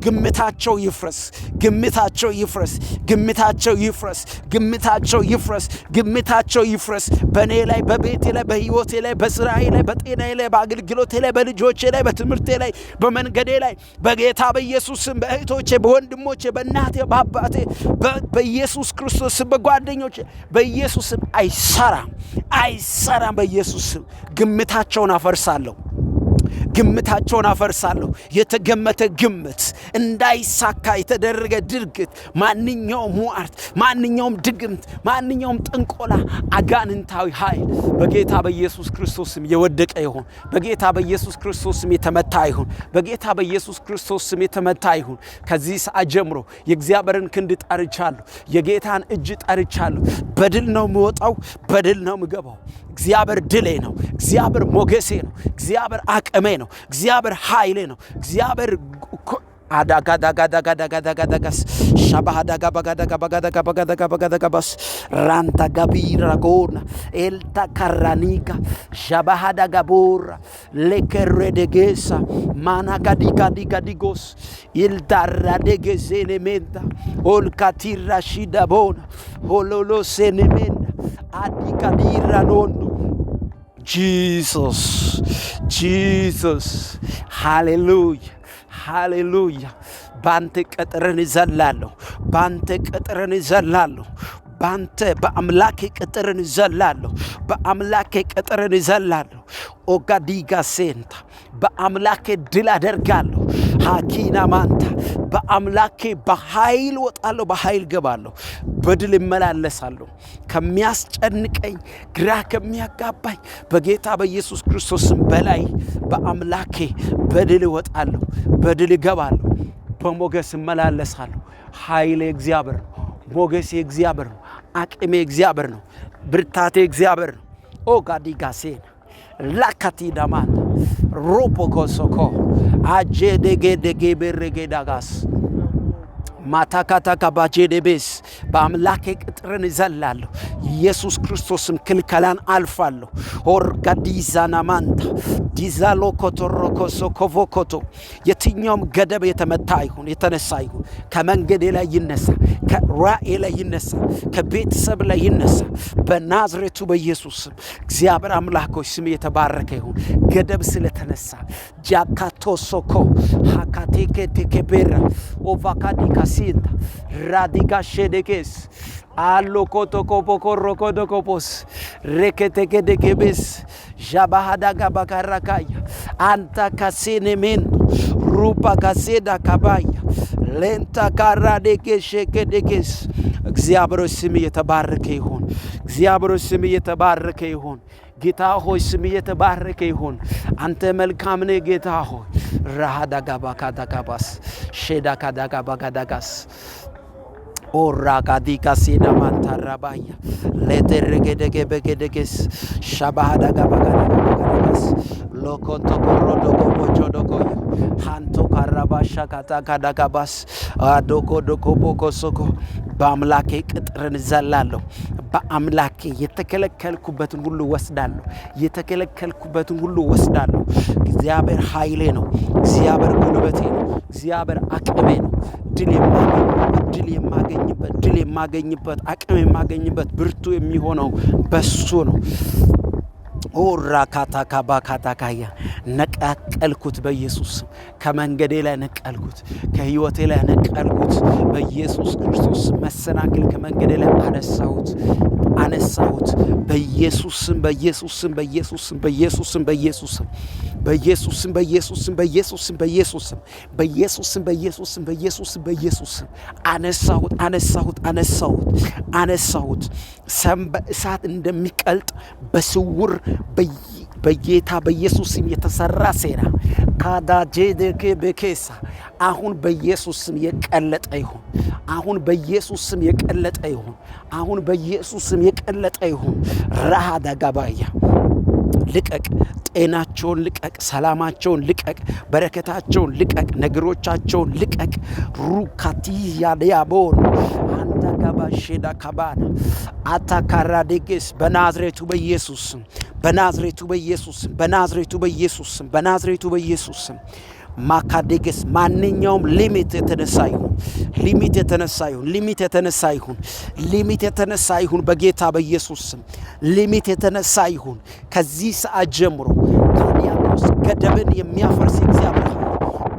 ግምታቸው ይፍረስ፣ ግምታቸው ይፍረስ፣ ግምታቸው ይፍረስ፣ ግምታቸው ይፍረስ፣ ግምታቸው ይፍረስ። በእኔ ላይ፣ በቤቴ ላይ፣ በሕይወቴ ላይ፣ በስራዬ ላይ፣ በጤናዬ ላይ፣ በአገልግሎቴ ላይ፣ በልጆቼ ላይ፣ በትምህርቴ ላይ፣ በመንገዴ ላይ በጌታ በኢየሱስ ስም በእህቶቼ፣ በወንድሞቼ፣ በእናቴ፣ በአባቴ በኢየሱስ ክርስቶስ ስም በጓደኞቼ በኢየሱስ ስም አይሰራም። በኢየሱስ ስም ግምታቸውን አፈርሳለሁ። የተገመተ ግምት እንዳይሳካ የተደረገ ድርጊት፣ ማንኛውም ሟርት፣ ማንኛውም ድግምት፣ ማንኛውም ጥንቆላ፣ አጋንንታዊ ኃይል በጌታ በኢየሱስ ክርስቶስ ስም የወደቀ ይሁን። በጌታ በኢየሱስ ክርስቶስ ስም የተመታ ይሁን። በጌታ በኢየሱስ ክርስቶስ ስም የተመታ ይሁን። ከዚህ ሰዓት ጀምሮ የእግዚአብሔርን ክንድ ጠርቻለሁ። የጌታን እጅ ጠርቻለሁ። በድል ነው የምወጣው፣ በድል ነው የምገባው። እግዚአብሔር ድሌ ነው። እግዚአብሔር ሞገሴ ነው። እግዚአብሔር አቅሜ ነው። እግዚአብሔር ኃይሌ ነው። እግዚአብሔር አዳጋዳጋዳጋዳጋዳጋስ ሻባሃዳጋባጋዳጋባጋዳጋባጋዳጋባስ ራንታጋቢራጎና ኤልታካራኒጋ ሻባሃዳጋቦራ ሌከሬደጌሳ ማናጋዲጋዲጋዲጎስ ኢልዳራደጌዜኔሜንታ ኦልካቲራሺዳቦና ሆሎሎሴኔሜንዳ አዲካዲራኖndo ጂሰስ ጂሰስ ሃሌሉያ ሃሌሉያ። ባንተ ቅጥርን እዘላለሁ፣ ባንተ ቅጥርን እዘላለሁ፣ ባንተ በአምላኬ ቅጥርን እዘላለሁ፣ በአምላኬ ቅጥርን እዘላለሁ። ኦጋዲጋ ሴንታ በአምላኬ ድል አደርጋለሁ። ሃኪና ማንታ በአምላኬ በኃይል ወጣለሁ፣ በኃይል ገባለሁ፣ በድል እመላለሳለሁ። ከሚያስጨንቀኝ ግራ ከሚያጋባኝ በጌታ በኢየሱስ ክርስቶስም በላይ በአምላኬ በድል እወጣለሁ፣ በድል እገባለሁ፣ በሞገስ እመላለሳለሁ። ኃይሌ እግዚአብሔር ነው፣ ሞገሴ እግዚአብሔር ነው፣ አቅሜ እግዚአብሔር ነው፣ ብርታቴ እግዚአብሔር ነው። ኦጋዲጋሴን ላካቲዳማን ሮፖኮሶኮ አጄዴጌዴጌ በረጌዳጋስ ማታካታካ ባጄዴቤስ በአምላኬ ቅጥርን እዘላለሁ። ኢየሱስ ክርስቶስም ክልከላን አልፋለሁ። ኦርጋዲዛና ማንታ ዲዛሎ ኮቶሮኮሶ ኮቮኮቶ የትኛውም ገደብ የተመታ ይሁን የተነሳ ይሁን ከመንገዴ ላይ ይነሳ፣ ከራእዬ ላይ ይነሳ፣ ከቤተሰብ ላይ ይነሳ በናዝሬቱ በኢየሱስም። እግዚአብሔር አምላኮች ስም የተባረከ ይሁን። ገደብ ስለተነሳ ጃካቶሶኮ ሃካቴኬቴኬቤራ ኦቫካዲካሲንታ ራዲጋ ሼዴኬስ አሎ ኮቶኮፖኮሮኮዶኮፖስ ሬኬቴኬዴኬቤስ ዣባሃዳጋ ባካራካያ አንታ ካሴኔሜንቶ ሩፓ ካሴዳ ካባያ ሌንታ ካራዴኬ ሼኬዴኬስ። እግዚአብሔር ስም የተባረከ ይሁን። እግዚአብሔር ስም የተባረከ ይሁን። ጌታ ሆይ ስም የተባረከ ይሁን። አንተ መልካም ነህ ጌታ ሆይ። ራሃዳጋ ባካዳጋባስ ሼዳካዳጋ ባጋዳጋስ ኦራጋዲጋ ሲና ማንታራባያ ለተረገደገ በገደገስ ሻባሃዳጋ ባጋዳጋስ ሎኮንቶ ኮሮዶጎ ቦጆዶጎ ሃንቶ ካራባሻ ካታካዳጋባስ አዶኮ ዶኮ ቦኮሶኮ በአምላኬ ቅጥርን እዘላለሁ። በአምላኬ የተከለከልኩበትን ሁሉ ወስዳለሁ፣ የተከለከልኩበትን ሁሉ ወስዳለሁ። እግዚአብሔር ኃይሌ ነው፣ እግዚአብሔር ጉልበቴ ነው፣ እግዚአብሔር አቅሜ ነው። ድል የማገኝበት አቅም የማገኝበት ብርቱ የሚሆነው በሱ ነው። ኦራካታካባካታካያ ነቀልኩት በኢየሱስ ስም። ከመንገዴ ላይ ነቀልኩት፣ ከህይወቴ ላይ ነቀልኩት በኢየሱስ ክርስቶስ። መሰናክል ከመንገዴ ላይ አነሳሁት በኢየሱስ ስም፣ በኢየሱስ ስም፣ በኢየሱስ ስም፣ በኢየሱስ ስም፣ በኢየሱስ ስም፣ በኢየሱስ ስም፣ በኢየሱስ ስም፣ በኢየሱስ ስም፣ በኢየሱስ ስም፣ በኢየሱስ ስም፣ በኢየሱስ ስም፣ በኢየሱስ ስም፣ በኢየሱስ ስም አነሳሁት። ሰም በእሳት እንደሚቀልጥ በስውር በጌታ በኢየሱስ ስም የተሰራ ሴራ ካዳጄደከ በኬሳ አሁን በኢየሱስ ስም የቀለጠ ይሁን። አሁን በኢየሱስ ስም የቀለጠ ይሁን። አሁን በኢየሱስ ስም የቀለጠ ይሁን። ራሃዳጋባያ ልቀቅ፣ ጤናቸውን ልቀቅ፣ ሰላማቸውን ልቀቅ፣ በረከታቸውን ልቀቅ፣ ነገሮቻቸውን ልቀቅ። ሩካቲያ ዲያቦን አንታጋባሼዳ ካባና አታካራዴጌስ በናዝሬቱ በኢየሱስ ስም፣ በናዝሬቱ በኢየሱስ ስም፣ በናዝሬቱ በኢየሱስ ስም፣ በናዝሬቱ በኢየሱስ ስም ማካዴጌስ ማንኛውም ሊሚት የተነሳ ይሁን በጌታ በኢየሱስ ስም ሊሚት የተነሳ ይሁን። ከዚህ ሰዓት ጀምሮ ከዲያብሎስ ገደብን የሚያፈርስ እግዚአብሔር ኃይል፣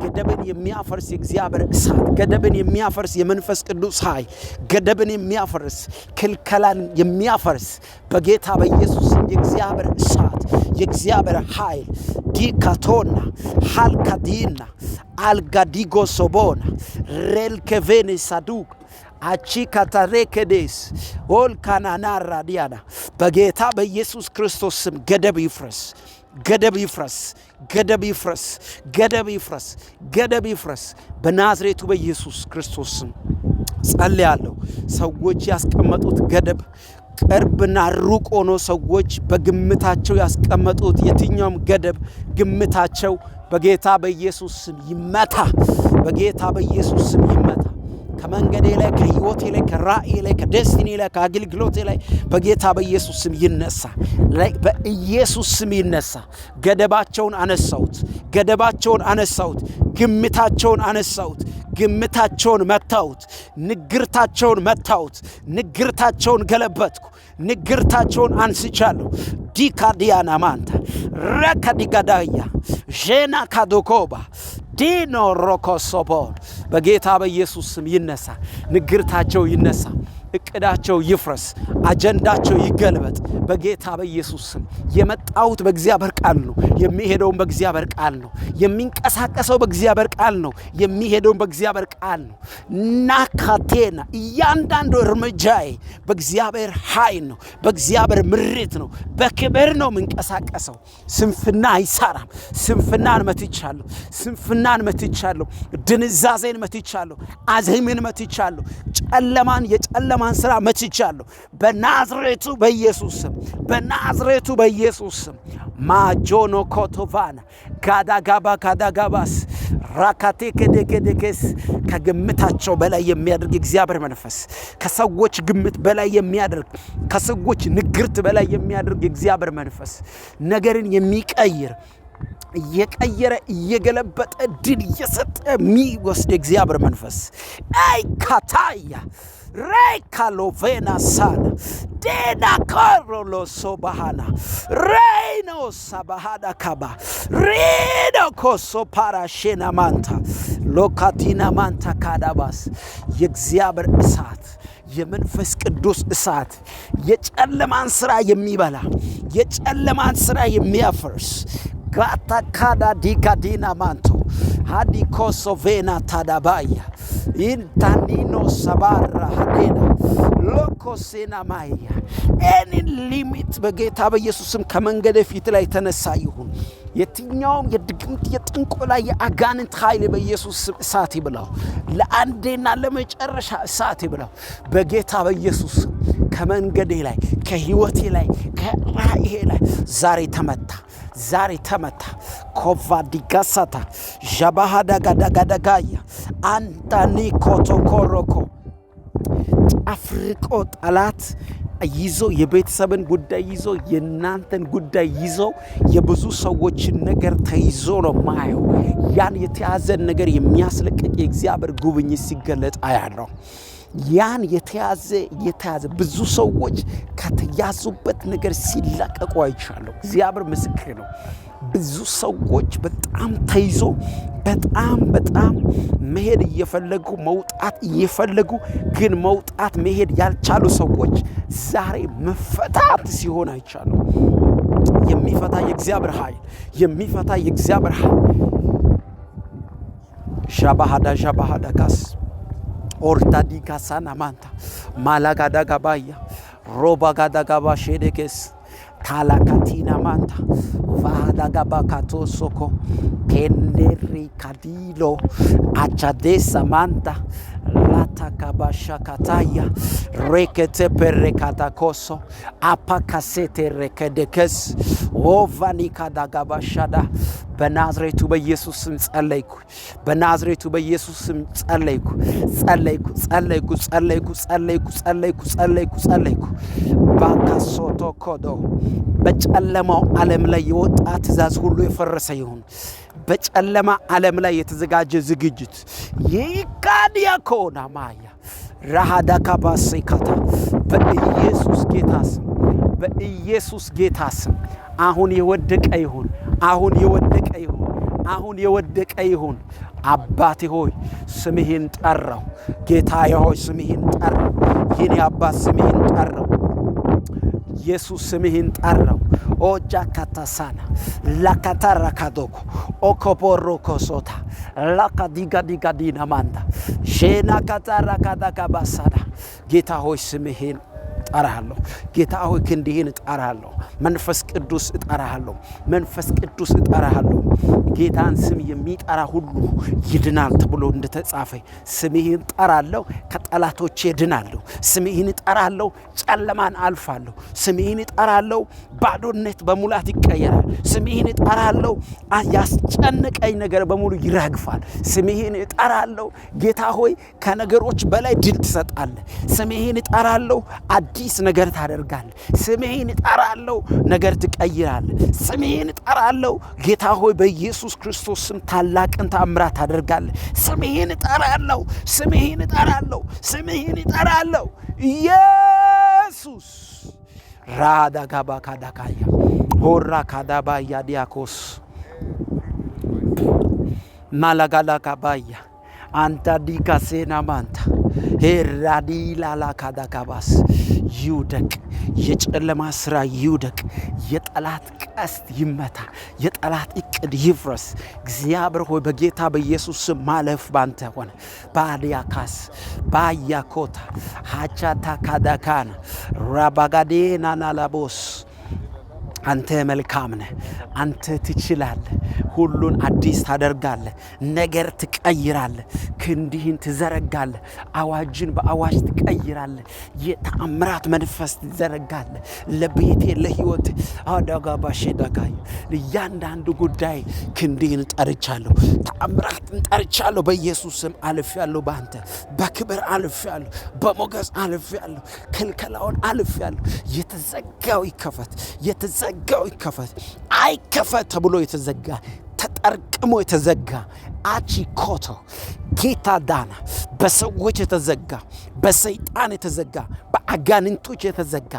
ገደብን የሚያፈርስ የእግዚአብሔር እሳት፣ ገደብን የሚያፈርስ የመንፈስ ቅዱስ ኃይል፣ ገደብን የሚያፈርስ ክልከላን የሚያፈርስ በጌታ በኢየሱስ ስም የእግዚአብሔር እሳት፣ የእግዚአብሔር ኃይል ዲካቶና ሃልካዲና አልጋዲጎ ሶቦና ሬልከቬኔ ሳዱቅ አቺካታሬከዴስ ኦልካናናራ ዲያና በጌታ በኢየሱስ ክርስቶስ ስም ገደብ ይፍረስ፣ ገደብ ይፍረስ፣ ገደብ ይፍረስ፣ ገደብ ይፍረስ፣ ገደብ ይፍረስ በናዝሬቱ በኢየሱስ ክርስቶስ ስም ጸልያለሁ። ሰዎች ያስቀመጡት ገደብ ቅርብና ሩቅ ሆኖ ሰዎች በግምታቸው ያስቀመጡት የትኛውም ገደብ ግምታቸው በጌታ በኢየሱስ ስም ይመታ፣ በጌታ በኢየሱስ ስም ይመታ። ከመንገዴ ላይ፣ ከህይወቴ ላይ፣ ከራእዬ ላይ፣ ከደስቲኒ ላይ፣ ከአገልግሎቴ ላይ በጌታ በኢየሱስ ስም ይነሳ፣ በኢየሱስ ስም ይነሳ። ገደባቸውን አነሳሁት፣ ግምታቸውን አነሳሁት፣ ግምታቸውን መታሁት፣ ንግርታቸውን ገለበጥኩ፣ ንግርታቸውን አንስቻለሁ። ዲካዲያና ማንታ ረከዲጋዳያ ጄና ካዶኮባ ዲኖ ሮኮሶቦር በጌታ በኢየሱስ ስም ይነሳ። ንግርታቸው ይነሳ። እቅዳቸው ይፍረስ። አጀንዳቸው ይገልበጥ በጌታ በኢየሱስ ስም። የመጣሁት በእግዚአብሔር ቃል ነው። የሚሄደውም በእግዚአብሔር ቃል ነው። የሚንቀሳቀሰው በእግዚአብሔር ቃል ነው። የሚሄደውም በእግዚአብሔር ቃል ነው። ናካቴና እያንዳንዱ እርምጃዬ በእግዚአብሔር ኃይል ነው። በእግዚአብሔር ምሪት ነው። በክብር ነው የምንቀሳቀሰው። ስንፍና አይሰራም። ስንፍናን መትቻለሁ። ስንፍናን መትቻለሁ። ድንዛዜን መትቻለሁ። አዝህምን መትቻለሁ። ጨለማን የጨለማን ስራ መትቻለሁ። በናዝሬቱ በኢየሱስ ስም፣ በናዝሬቱ በኢየሱስ ስም። ማጆኖ ኮቶቫና ጋዳጋባስ ራካቴ ከደከደከስ ከግምታቸው በላይ የሚያደርግ እግዚአብሔር መንፈስ፣ ከሰዎች ግምት በላይ የሚያደርግ፣ ከሰዎች ንግርት በላይ የሚያደርግ እግዚአብሔር መንፈስ ነገርን የሚቀይር እየቀየረ እየገለበጠ ድል እየሰጠ የሚወስድ እግዚአብሔር መንፈስ አይ ካታያ ሬካሎቬና ሳና ዴና ካሮሎ ሶባሃና ሬኖ ሳባሃዳ ካባ ሬኖ ኮሶ ፓራሼና ማንታ ሎካቲና ማንታ ካዳባስ የእግዚአብሔር እሳት፣ የመንፈስ ቅዱስ እሳት የጨለማን ስራ የሚበላ የጨለማን ስራ የሚያፈርስ ጋታ ካዳ ዲካዲና ማንቶ ሃዲኮሶ ቬና ታዳባያ ኢንታኒኖ ሰባራ ሃዴና ሎኮሴና ማያ ኤኒ ሊሚት በጌታ በኢየሱስም ከመንገድ ፊት ላይ ተነሳ ይሁን። የትኛውም የድግምት የጥንቆላ የአጋንንት ኃይል በኢየሱስ ስም እሳት ይብላው። ለአንዴና ለመጨረሻ እሳት ይብላው በጌታ በኢየሱስ ስም። ከመንገዴ ላይ ከህይወቴ ላይ ከራእዬ ላይ ዛሬ ተመታ፣ ዛሬ ተመታ። ኮቫዲጋሳታ ጃባሃዳ ጋዳጋዳጋያ አንታኒ ኮቶኮሮኮ አፍሪቆ ጠላት ይዞ የቤተሰብን ጉዳይ ይዞ የናንተን ጉዳይ ይዞ የብዙ ሰዎችን ነገር ተይዞ ነው ማየው። ያን የተያዘን ነገር የሚያስለቅቅ የእግዚአብሔር ጉብኝት ሲገለጥ አያለው። ያን የተያዘ ብዙ ሰዎች ከተያዙበት ነገር ሲላቀቁ አይቻለሁ። እግዚአብሔር ምስክር ነው። ብዙ ሰዎች በጣም ተይዞ በጣም መሄድ እየፈለጉ መውጣት እየፈለጉ ግን መውጣት መሄድ ያልቻሉ ሰዎች ዛሬ መፈታት ሲሆን አይቻለሁ። የሚፈታ የእግዚአብሔር ኃይል፣ የሚፈታ የእግዚአብሔር ኃይል ሻባሃዳ ካስ ኦርታዲ ካሳና ማንታ ማላጋዳ ጋባያ ሮባጋዳ ጋባ ሼደከስ ካላካቲና ማንታ ቫዳጋባ ካቶሶኮ ኬንዴሪ ካዲሎ አቻዴሳ ማንታ ላታካባሻ ካታያ ሬከቴ ፐሬካታኮሶ አፓካሴቴ ሬከደከስ ኦቫኒካ ዳጋባሻዳ በናዝሬቱ በኢየሱስ ስም ጸለይኩ። በናዝሬቱ በኢየሱስ ስም ጸለይኩ። ባካሶቶ ኮዶ በጨለማው ዓለም ላይ የወጣ ትእዛዝ ሁሉ የፈረሰ ይሁን። በጨለማ ዓለም ላይ የተዘጋጀ ዝግጅት ይካዲያኮና ማያ ራሃዳ ካባሴካታ በኢየሱስ ጌታ ስም፣ በኢየሱስ ጌታ ስም አሁን የወደቀ ይሁን። አሁን የወደቀ ይሁን። አባቴ ሆይ ስምህን ጠራው። ጌታዬ ሆይ ስምህን ጠራው። የኔ አባት ስምህን ጠራው። ኢየሱስ ስምህን ጠራው። ኦጃ ካታሳና ላካታራ ካዶኮ ኦኮፖሮኮ ሶታ ላካዲጋዲጋዲና ማንዳ ሼና ካታራ ካዳካባሳዳ ጌታ ሆይ ስምህን እጠራሃለሁ። ጌታ ሆይ ክንድህን እጠራሃለሁ። መንፈስ ቅዱስ እጠራሃለሁ። ጌታን ስም የሚጠራ ሁሉ ይድናል ተብሎ እንደተጻፈ ስምህን እጠራለሁ፣ ከጠላቶቼ እድናለሁ። ስምህን እጠራለሁ፣ ጨለማን አልፋለሁ። ስምህን እጠራለሁ፣ ባዶነት በሙላት ይቀየራል። ስምህን እጠራለሁ፣ ያስጨነቀኝ ነገር በሙሉ ይረግፋል። ስምህን እጠራለሁ ጌታ ሆይ ከነገሮች በላይ ድል ትሰጣለህ። ስምህን እጠራለሁ፣ አዲስ ነገር ታደርጋለህ። ስምህን እጠራለሁ፣ ነገር ትቀይራለህ። ስምህን እጠራለሁ ጌታ ሆይ በኢየሱስ ክርስቶስ ስም ታላቅን ተአምራት ታደርጋለህ። ስምህን እጠራለሁ። ኢየሱስ ራዳጋባ ካዳካያ ሆራ ካዳባያ ዲያኮስ ማላጋላጋባያ አንታ ዲካሴና ማንታ ሄራዲላላ ካዳካባስ ይውደቅ። የጨለማ ስራ ይውደቅ። የጠላት ቀስት ይመታ። የጠላት እቅድ ይፍረስ። እግዚአብሔር ሆይ በጌታ በኢየሱስ ስም ማለፍ ባንተ ሆነ። ባዲያካስ ባያኮታ ሃቻታ ካዳካና ራባጋዴና ናላቦስ አንተ መልካም ነህ። አንተ ትችላለህ። ሁሉን አዲስ ታደርጋለህ። ነገር ትቀይራለህ። ክንድህን ትዘረጋለህ። አዋጅን በአዋጅ ትቀይራለህ። የተአምራት መንፈስ ትዘረጋለህ። ለቤቴ ለህይወት አዳጋባሽ ዳጋይ እያንዳንዱ ጉዳይ ክንድህን ጠርቻለሁ። ተአምራትን ጠርቻለሁ። በኢየሱስ ስም አልፌያለሁ። በአንተ በክብር አልፌያለሁ። በሞገስ አልፌያለሁ። ክልከላውን አልፌያለሁ። የተዘጋው ይከፈት። የተዘጋው ይከፈት። አይከፈት ተብሎ የተዘጋ ተጠርቅሞ የተዘጋ አቺኮቶ ጌታ ዳና በሰዎች የተዘጋ በሰይጣን የተዘጋ በአጋንንቶች የተዘጋ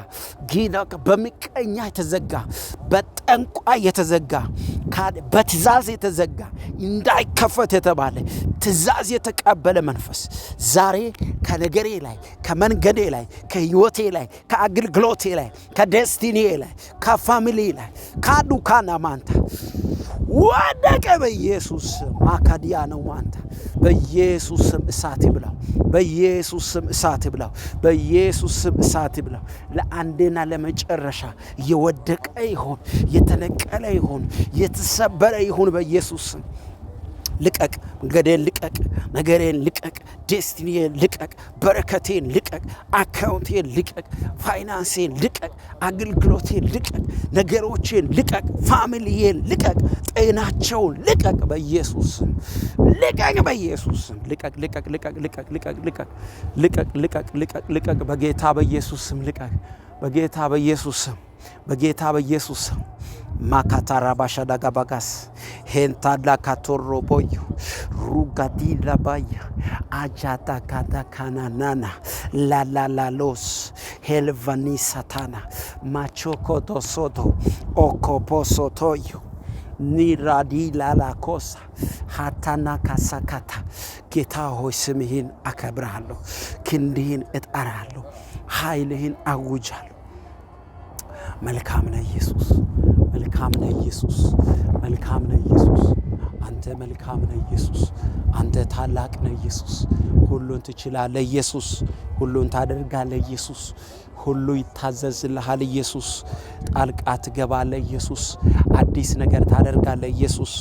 ጌታ በምቀኛ የተዘጋ በጠንቋይ የተዘጋ በትእዛዝ የተዘጋ እንዳይከፈት የተባለ ትእዛዝ የተቀበለ መንፈስ ዛሬ ከነገሬ ላይ ከመንገዴ ላይ ከህይወቴ ላይ ከአገልግሎቴ ላይ ከዴስቲኒ ላይ ከፋሚሊ ላይ ካዱካና ማንታ ወደቀ። በኢየሱስ ማካዲያ ነው ማንታ በኢየሱስ ስም እሳት ይብላው። በኢየሱስ ስም እሳት ይብላው። በኢየሱስ ስም እሳት ይብላው። ለአንዴና ለመጨረሻ የወደቀ ይሁን፣ የተነቀለ ይሁን፣ የተሰበረ ይሁን። በኢየሱስ ስም ልቀቅ። መንገዴን ልቀቅ። ነገሬን ልቀቅ። ዴስቲኒዬን ልቀቅ። በረከቴን ልቀቅ። አካውንቴን ልቀቅ። ፋይናንሴን ልቀቅ። አገልግሎቴን ልቀቅ። ነገሮቼን ልቀቅ። ፋሚሊዬን ልቀቅ። ጤናቸውን ልቀቅ። በኢየሱስ ስም ልቀቅ። በኢየሱስ ስም ልቀቅ። ልቀቅ። ልቀቅ። ልቀቅ። ልቀቅ። ልቀቅ። ልቀቅ። ልቀቅ። ልቀቅ። ልቀቅ። በጌታ በኢየሱስ ስም ልቀቅ። በጌታ በኢየሱስ ስም በጌታ በኢየሱስ ስም ማካታራ ባሻዳጋ ባጋስ ሄንታዳ ካቶሮ ቦዩ ሩጋዲላ ባያ አጃታ ካታ ካናናና ላላላሎስ ሄልቫኒ ሳታና ማቾኮቶ ሶቶ ኦኮፖሶቶዩ ኒራዲ ላላኮሳ ሃታና ካሳካታ ጌታ ሆይ ስምህን አከብርሃለሁ። ክንድህን እጠራለሁ። ኃይልህን አውጃለሁ። መልካም ነህ ኢየሱስ። መልካም ነህ ኢየሱስ። መልካም ነህ ኢየሱስ። አንተ መልካም ነህ ኢየሱስ። አንተ ታላቅ ነህ ኢየሱስ። ሁሉን ትችላለህ ኢየሱስ። ሁሉን ታደርጋለህ ኢየሱስ። ሁሉ ይታዘዝልሃል ኢየሱስ። ጣልቃ ትገባለህ ኢየሱስ። አዲስ ነገር ታደርጋለህ ኢየሱስ።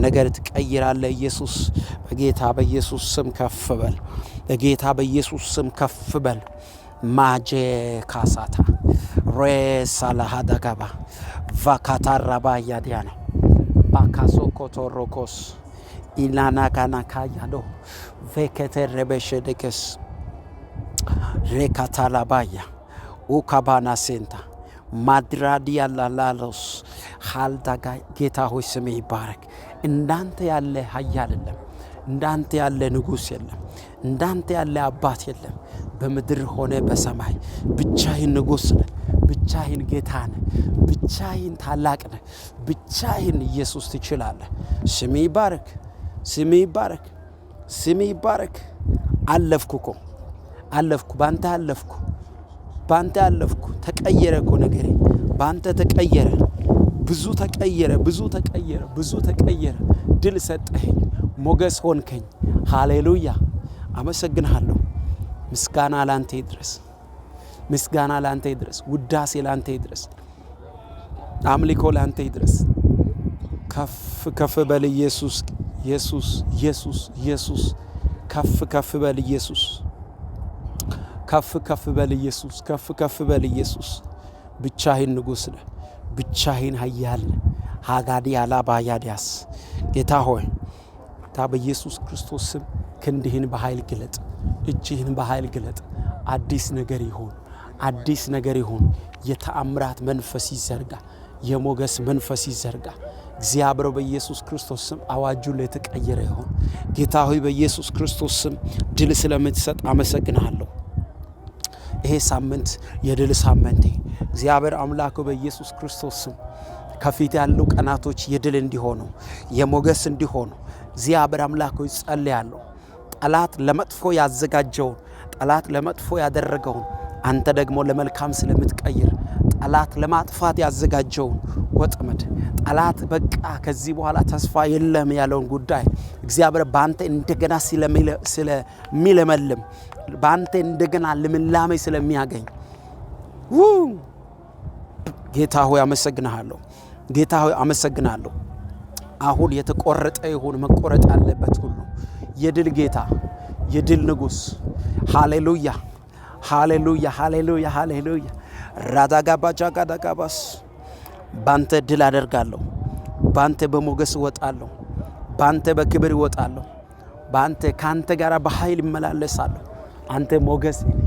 ነገር ትቀይራለህ ኢየሱስ። በጌታ በኢየሱስ ስም ከፍ በል። በጌታ በኢየሱስ ስም ከፍ በል። ማጄ ካሳታ ሬሳ ለሃዳጋባ ቫካታራባ ያዲያና ባካሶ ኮቶሮኮስ ኢላናጋና ካያዶ ቬከተረበሸደከስ ሬካታላባያ ኡካባና ሴንታ ማድራዲያ ላላሎስ ሃልዳጋ ጌታ ሆይ ስምህ ይባረክ። እንዳንተ ያለ ኃያል የለም። እንዳንተ ያለ ንጉሥ የለም። እንዳንተ ያለ አባት የለም። በምድር ሆነ በሰማይ ብቻህን ንጉሥ ነህ። ብቻህን ጌታ ነህ። ብቻህን ታላቅ ነህ። ብቻህን ኢየሱስ ትችላለህ። ስምህ ይባረክ። ስምህ ይባረክ። ስምህ ይባረክ። አለፍኩ እኮ አለፍኩ። ባንተ አለፍኩ። ባንተ አለፍኩ። ተቀየረ እኮ ነገሬ። ባንተ ተቀየረ። ብዙ ተቀየረ። ብዙ ተቀየረ። ብዙ ተቀየረ። ድል ሰጠኸኝ። ሞገስ ሆንከኝ። ሃሌሉያ። አመሰግንሃለሁ። ምስጋና ላንተ ይድረስ። ምስጋና ላንተ ይድረስ። ውዳሴ ላንተ ይድረስ። አምልኮ ላንተ ይድረስ። ከፍ ከፍ በል ኢየሱስ። ኢየሱስ ኢየሱስ ኢየሱስ ከፍ ከፍ በል ኢየሱስ። ከፍ ከፍ በል ኢየሱስ። ከፍ ከፍ በል ኢየሱስ። ብቻህን ንጉሥ ነህ። ብቻህን ኃያል ነህ። ሃጋዲ አላባያዲያስ ጌታ ሆይ ታ በኢየሱስ ክርስቶስ ስም ክንድህን በኃይል ግለጥ። እጅህን በኃይል ግለጥ። አዲስ ነገር ይሁን። አዲስ ነገር ይሁን። የተአምራት መንፈስ ይዘርጋ። የሞገስ መንፈስ ይዘርጋ። እግዚአብሔር በኢየሱስ ክርስቶስ ስም አዋጁ ለተቀየረ ይሁን። ጌታ ሆይ በኢየሱስ ክርስቶስ ስም ድል ስለምትሰጥ አመሰግናለሁ። ይሄ ሳምንት የድል ሳምንቴ እግዚአብሔር አምላኩ በኢየሱስ ክርስቶስ ስም ከፊት ያለው ቀናቶች የድል እንዲሆኑ የሞገስ እንዲሆኑ እግዚአብሔር አምላኩ ጸልያለሁ። ጠላት ለመጥፎ ያዘጋጀውን ጠላት ለመጥፎ ያደረገውን አንተ ደግሞ ለመልካም ስለምትቀይር ጠላት ለማጥፋት ያዘጋጀውን ወጥመድ ጠላት በቃ ከዚህ በኋላ ተስፋ የለም ያለውን ጉዳይ እግዚአብሔር ባንተ እንደገና ስለሚለመልም ባንተ እንደገና ልምላሜ ስለሚያገኝ ጌታ ሆይ አመሰግናለሁ። ጌታ ሆይ አመሰግናለሁ። አሁን የተቆረጠ ይሁን መቆረጥ ያለበት ሁሉ የድል ጌታ የድል ንጉስ ሃሌሉያ ሃሌሉያ ሃሌሉያ ሃሌሉያ ራዳጋባጃጋዳጋባስ ባንተ ድል አደርጋለሁ። ባንተ በሞገስ እወጣለሁ። ባንተ በክብር እወጣለሁ። ባንተ ካንተ ጋር በኃይል እመላለሳለሁ። አንተ ሞገስ ነህ።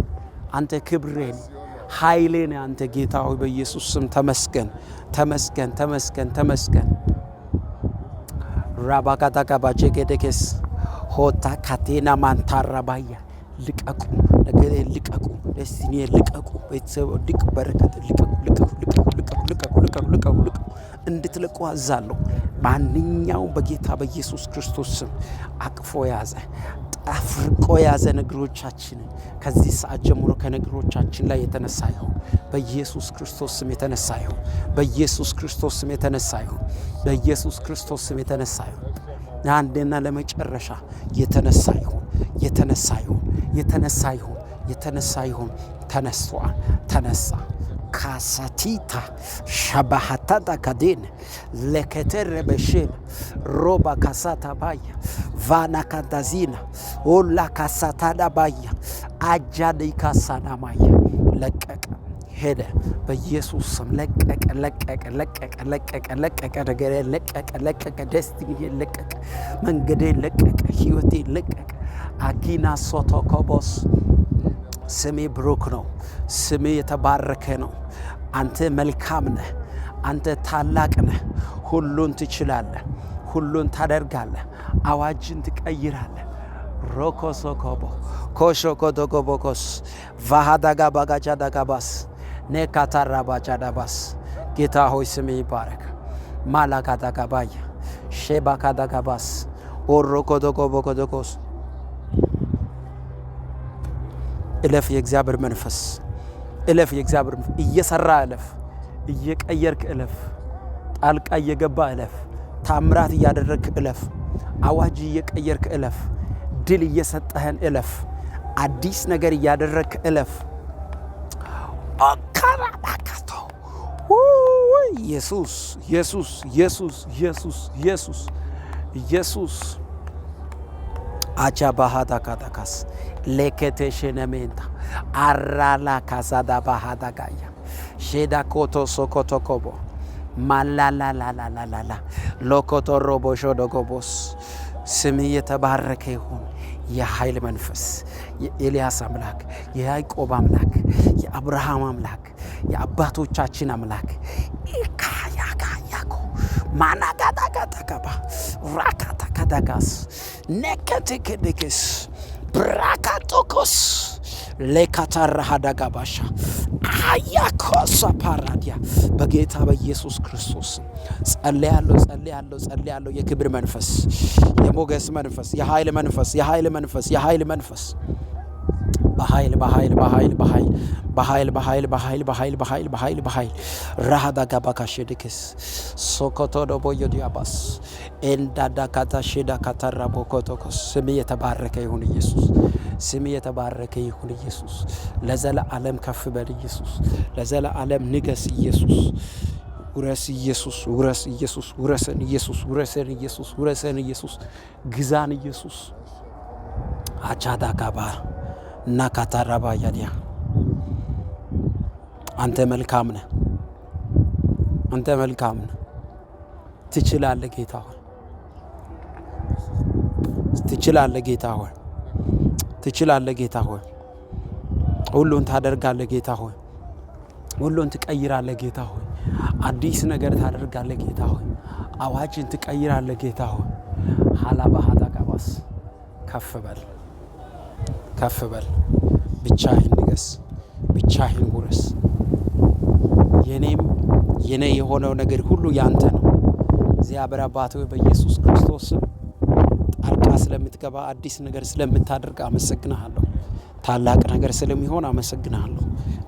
አንተ ክብር ነህ። ኃይሌ ነህ። አንተ ጌታ ሆይ በኢየሱስ ስም ተመስገን ተመስገን ተመስገን ተመስገን። ራባጋዳጋባጀገደከስ ሆታ ካቴና ማንታራባያ ልቀቁ ነገር ልቀቁ ደስቲኒ ልቀቁ ቤተሰብ ድቅ በረከት ልቀቁ ልቀቁ ልቀቁ ልቀቁ ልቀቁ ልቀቁ ልቀቁ ልቀቁ እንድትለቁ አዛለሁ። ማንኛውም በጌታ በኢየሱስ ክርስቶስ ስም አቅፎ ያዘ አፍርቆ ያዘ ነገሮቻችንን ከዚህ ሰዓት ጀምሮ ከነገሮቻችን ላይ የተነሳ ይሁን በኢየሱስ ክርስቶስ ስም የተነሳ ይሁን በኢየሱስ ክርስቶስ ስም የተነሳ ይሁን በኢየሱስ ክርስቶስ ስም የተነሳ ይሁን አንዴና ለመጨረሻ የተነሳ ይሁን የተነሳ ይሁን የተነሳ ይሁን የተነሳ ይሁን ተነስቷል ተነሳ ካሳቲታ ሻባሃታታ ካዴን ለከተረ በሽል ሮባ ካሳታ ባያ ቫና ካንታዚና ኦላ ካሳታዳ ባያ አጃዲ ካሳና ማያ ለቀቀ ሄደ በኢየሱስ ስም ለቀቀ ለቀቀ ለቀቀ ለቀቀ ለቀቀ ነገር ለቀቀ ለቀቀ ደስቲኒ ለቀቀ መንገዴ ለቀቀ ህይወቴ ለቀቀ አጊና ሶቶኮቦስ ስሜ ብሩክ ነው። ስሜ የተባረከ ነው። አንተ መልካም ነህ። አንተ ታላቅ ነህ። ሁሉን ትችላለህ። ሁሉን ታደርጋለህ። አዋጅን ትቀይራለህ። ሮኮሶኮቦ ኮሾኮዶጎቦኮስ ቫሃዳጋ ባጋጃዳጋባስ ኔካታራባጃዳባስ ጌታ ሆይ ስሜ ይባረክ። ማላካዳጋባያ ሼባካዳጋባስ ኦሮኮዶጎቦኮዶኮስ እለፍ የእግዚአብሔር መንፈስ እለፍ የእግዚአብሔር መንፈስ እየሰራ እለፍ እየቀየርክ እለፍ ጣልቃ እየገባ እለፍ ታምራት እያደረግክ እለፍ አዋጅ እየቀየርክ እለፍ ድል እየሰጠህን እለፍ አዲስ ነገር እያደረግክ እለፍ አካራባካቶ ኢየሱስ ኢየሱስ ኢየሱስ ኢየሱስ ኢየሱስ ኢየሱስ አቻ ባህታ ካታካስ ለከተሽነሜንታ አራላ ካሳዳ ባህታ ጋያ ሼዳ ኮቶ ሶኮቶኮቦ ማላላላላላላ ሎኮቶ ሮቦ ሾዶጎቦስ ስም የተባረከ ይሁን። የኃይል መንፈስ የኤልያስ አምላክ የያዕቆብ አምላክ የአብርሃም አምላክ የአባቶቻችን አምላክ ኢካያካያኮ ማናጋዳጋዳጋባ ራካታካዳጋስ ነከትክድክስ ብራካቶኮስ ለካታራሃዳጋባሻ አያኮሳ ፓራዲያ በጌታ በኢየሱስ ክርስቶስ ጸልያለሁ ጸልያለሁ ጸልያለሁ። የክብር መንፈስ የሞገስ መንፈስ የኃይል መንፈስ የኃይል መንፈስ የኃይል መንፈስ በኃይል በኃይል በኃይል በኃይል በኃይል በኃይል በኃይል በኃይል በኃይል በኃይል በኃይል ራሃዳጋባካሽድክስ ሶኮቶዶ ቦዮዲያባስ ኤንዳዳካታሽዳ ካታራቦኮቶኮስ ስም የተባረከ ይሁን ኢየሱስ። ስም የተባረከ ይሁን ኢየሱስ። ለዘለዓለም ከፍ በል ኢየሱስ። ለዘለዓለም ንገስ ኢየሱስ። ውረስ ኢየሱስ ውረስ ኢየሱስ ውረሰን ኢየሱስ ውረሰን ኢየሱስ ውረሰን ኢየሱስ ግዛን ኢየሱስ አቻዳጋባ እና ካታራባ ያዲያ አንተ መልካም ነህ። አንተ መልካም ነህ። ትችላለህ ጌታ ሆይ ትችላለህ ጌታ ሆይ ትችላለህ ጌታ ሆይ ሁሉን ታደርጋለህ ጌታ ሆይ ሁሉን ትቀይራለህ ጌታ ሆይ አዲስ ነገር ታደርጋለህ ጌታ ሆይ አዋጅን ትቀይራለህ ጌታ ሆይ ሃላባሃዳጋባስ ከፍ በል ብቻህን ንገስ ብቻህን ውረስ። የኔ የሆነው ነገር ሁሉ ያንተ ነው። እግዚአብሔር አባት ሆይ በኢየሱስ ክርስቶስ ጣልቃ ስለምትገባ አዲስ ነገር ስለምታደርግ አመሰግናለሁ። ታላቅ ነገር ስለሚሆን አመሰግናለሁ።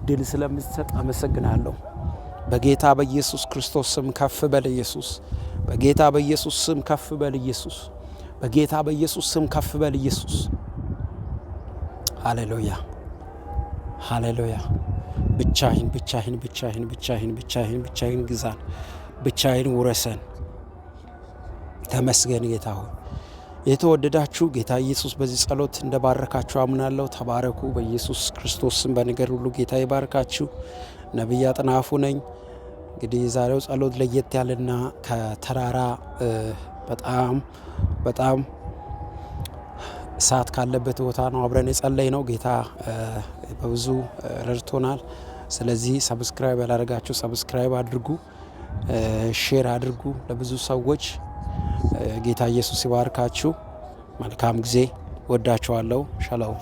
ድል ስለምትሰጥ አመሰግናለሁ። በጌታ በኢየሱስ ክርስቶስ ስም ከፍ በል ኢየሱስ። በጌታ በኢየሱስ ስም ከፍ በል ኢየሱስ። በጌታ በኢየሱስ ስም ከፍ በል ኢየሱስ። ሃሌሉያ ሃሌሉያ። ብቻህን ግዛን፣ ብቻህን ውረሰን። ተመስገን ጌታ ሆይ። የተወደዳችሁ ጌታ ኢየሱስ በዚህ ጸሎት እንደባረካችሁ አምናለሁ። ተባረኩ በኢየሱስ ክርስቶስ ስም። በነገር ሁሉ ጌታ ይባርካችሁ። ነቢይ አጥናፉ ነኝ። እንግዲህ የዛሬው ጸሎት ለየት ያለና ከተራራ በጣም እሳት ካለበት ቦታ ነው አብረን የጸለይ ነው። ጌታ በብዙ ረድቶናል። ስለዚህ ሰብስክራይብ ያላደረጋችሁ ሰብስክራይብ አድርጉ፣ ሼር አድርጉ ለብዙ ሰዎች። ጌታ ኢየሱስ ይባርካችሁ። መልካም ጊዜ። ወዳችኋለሁ። ሻሎም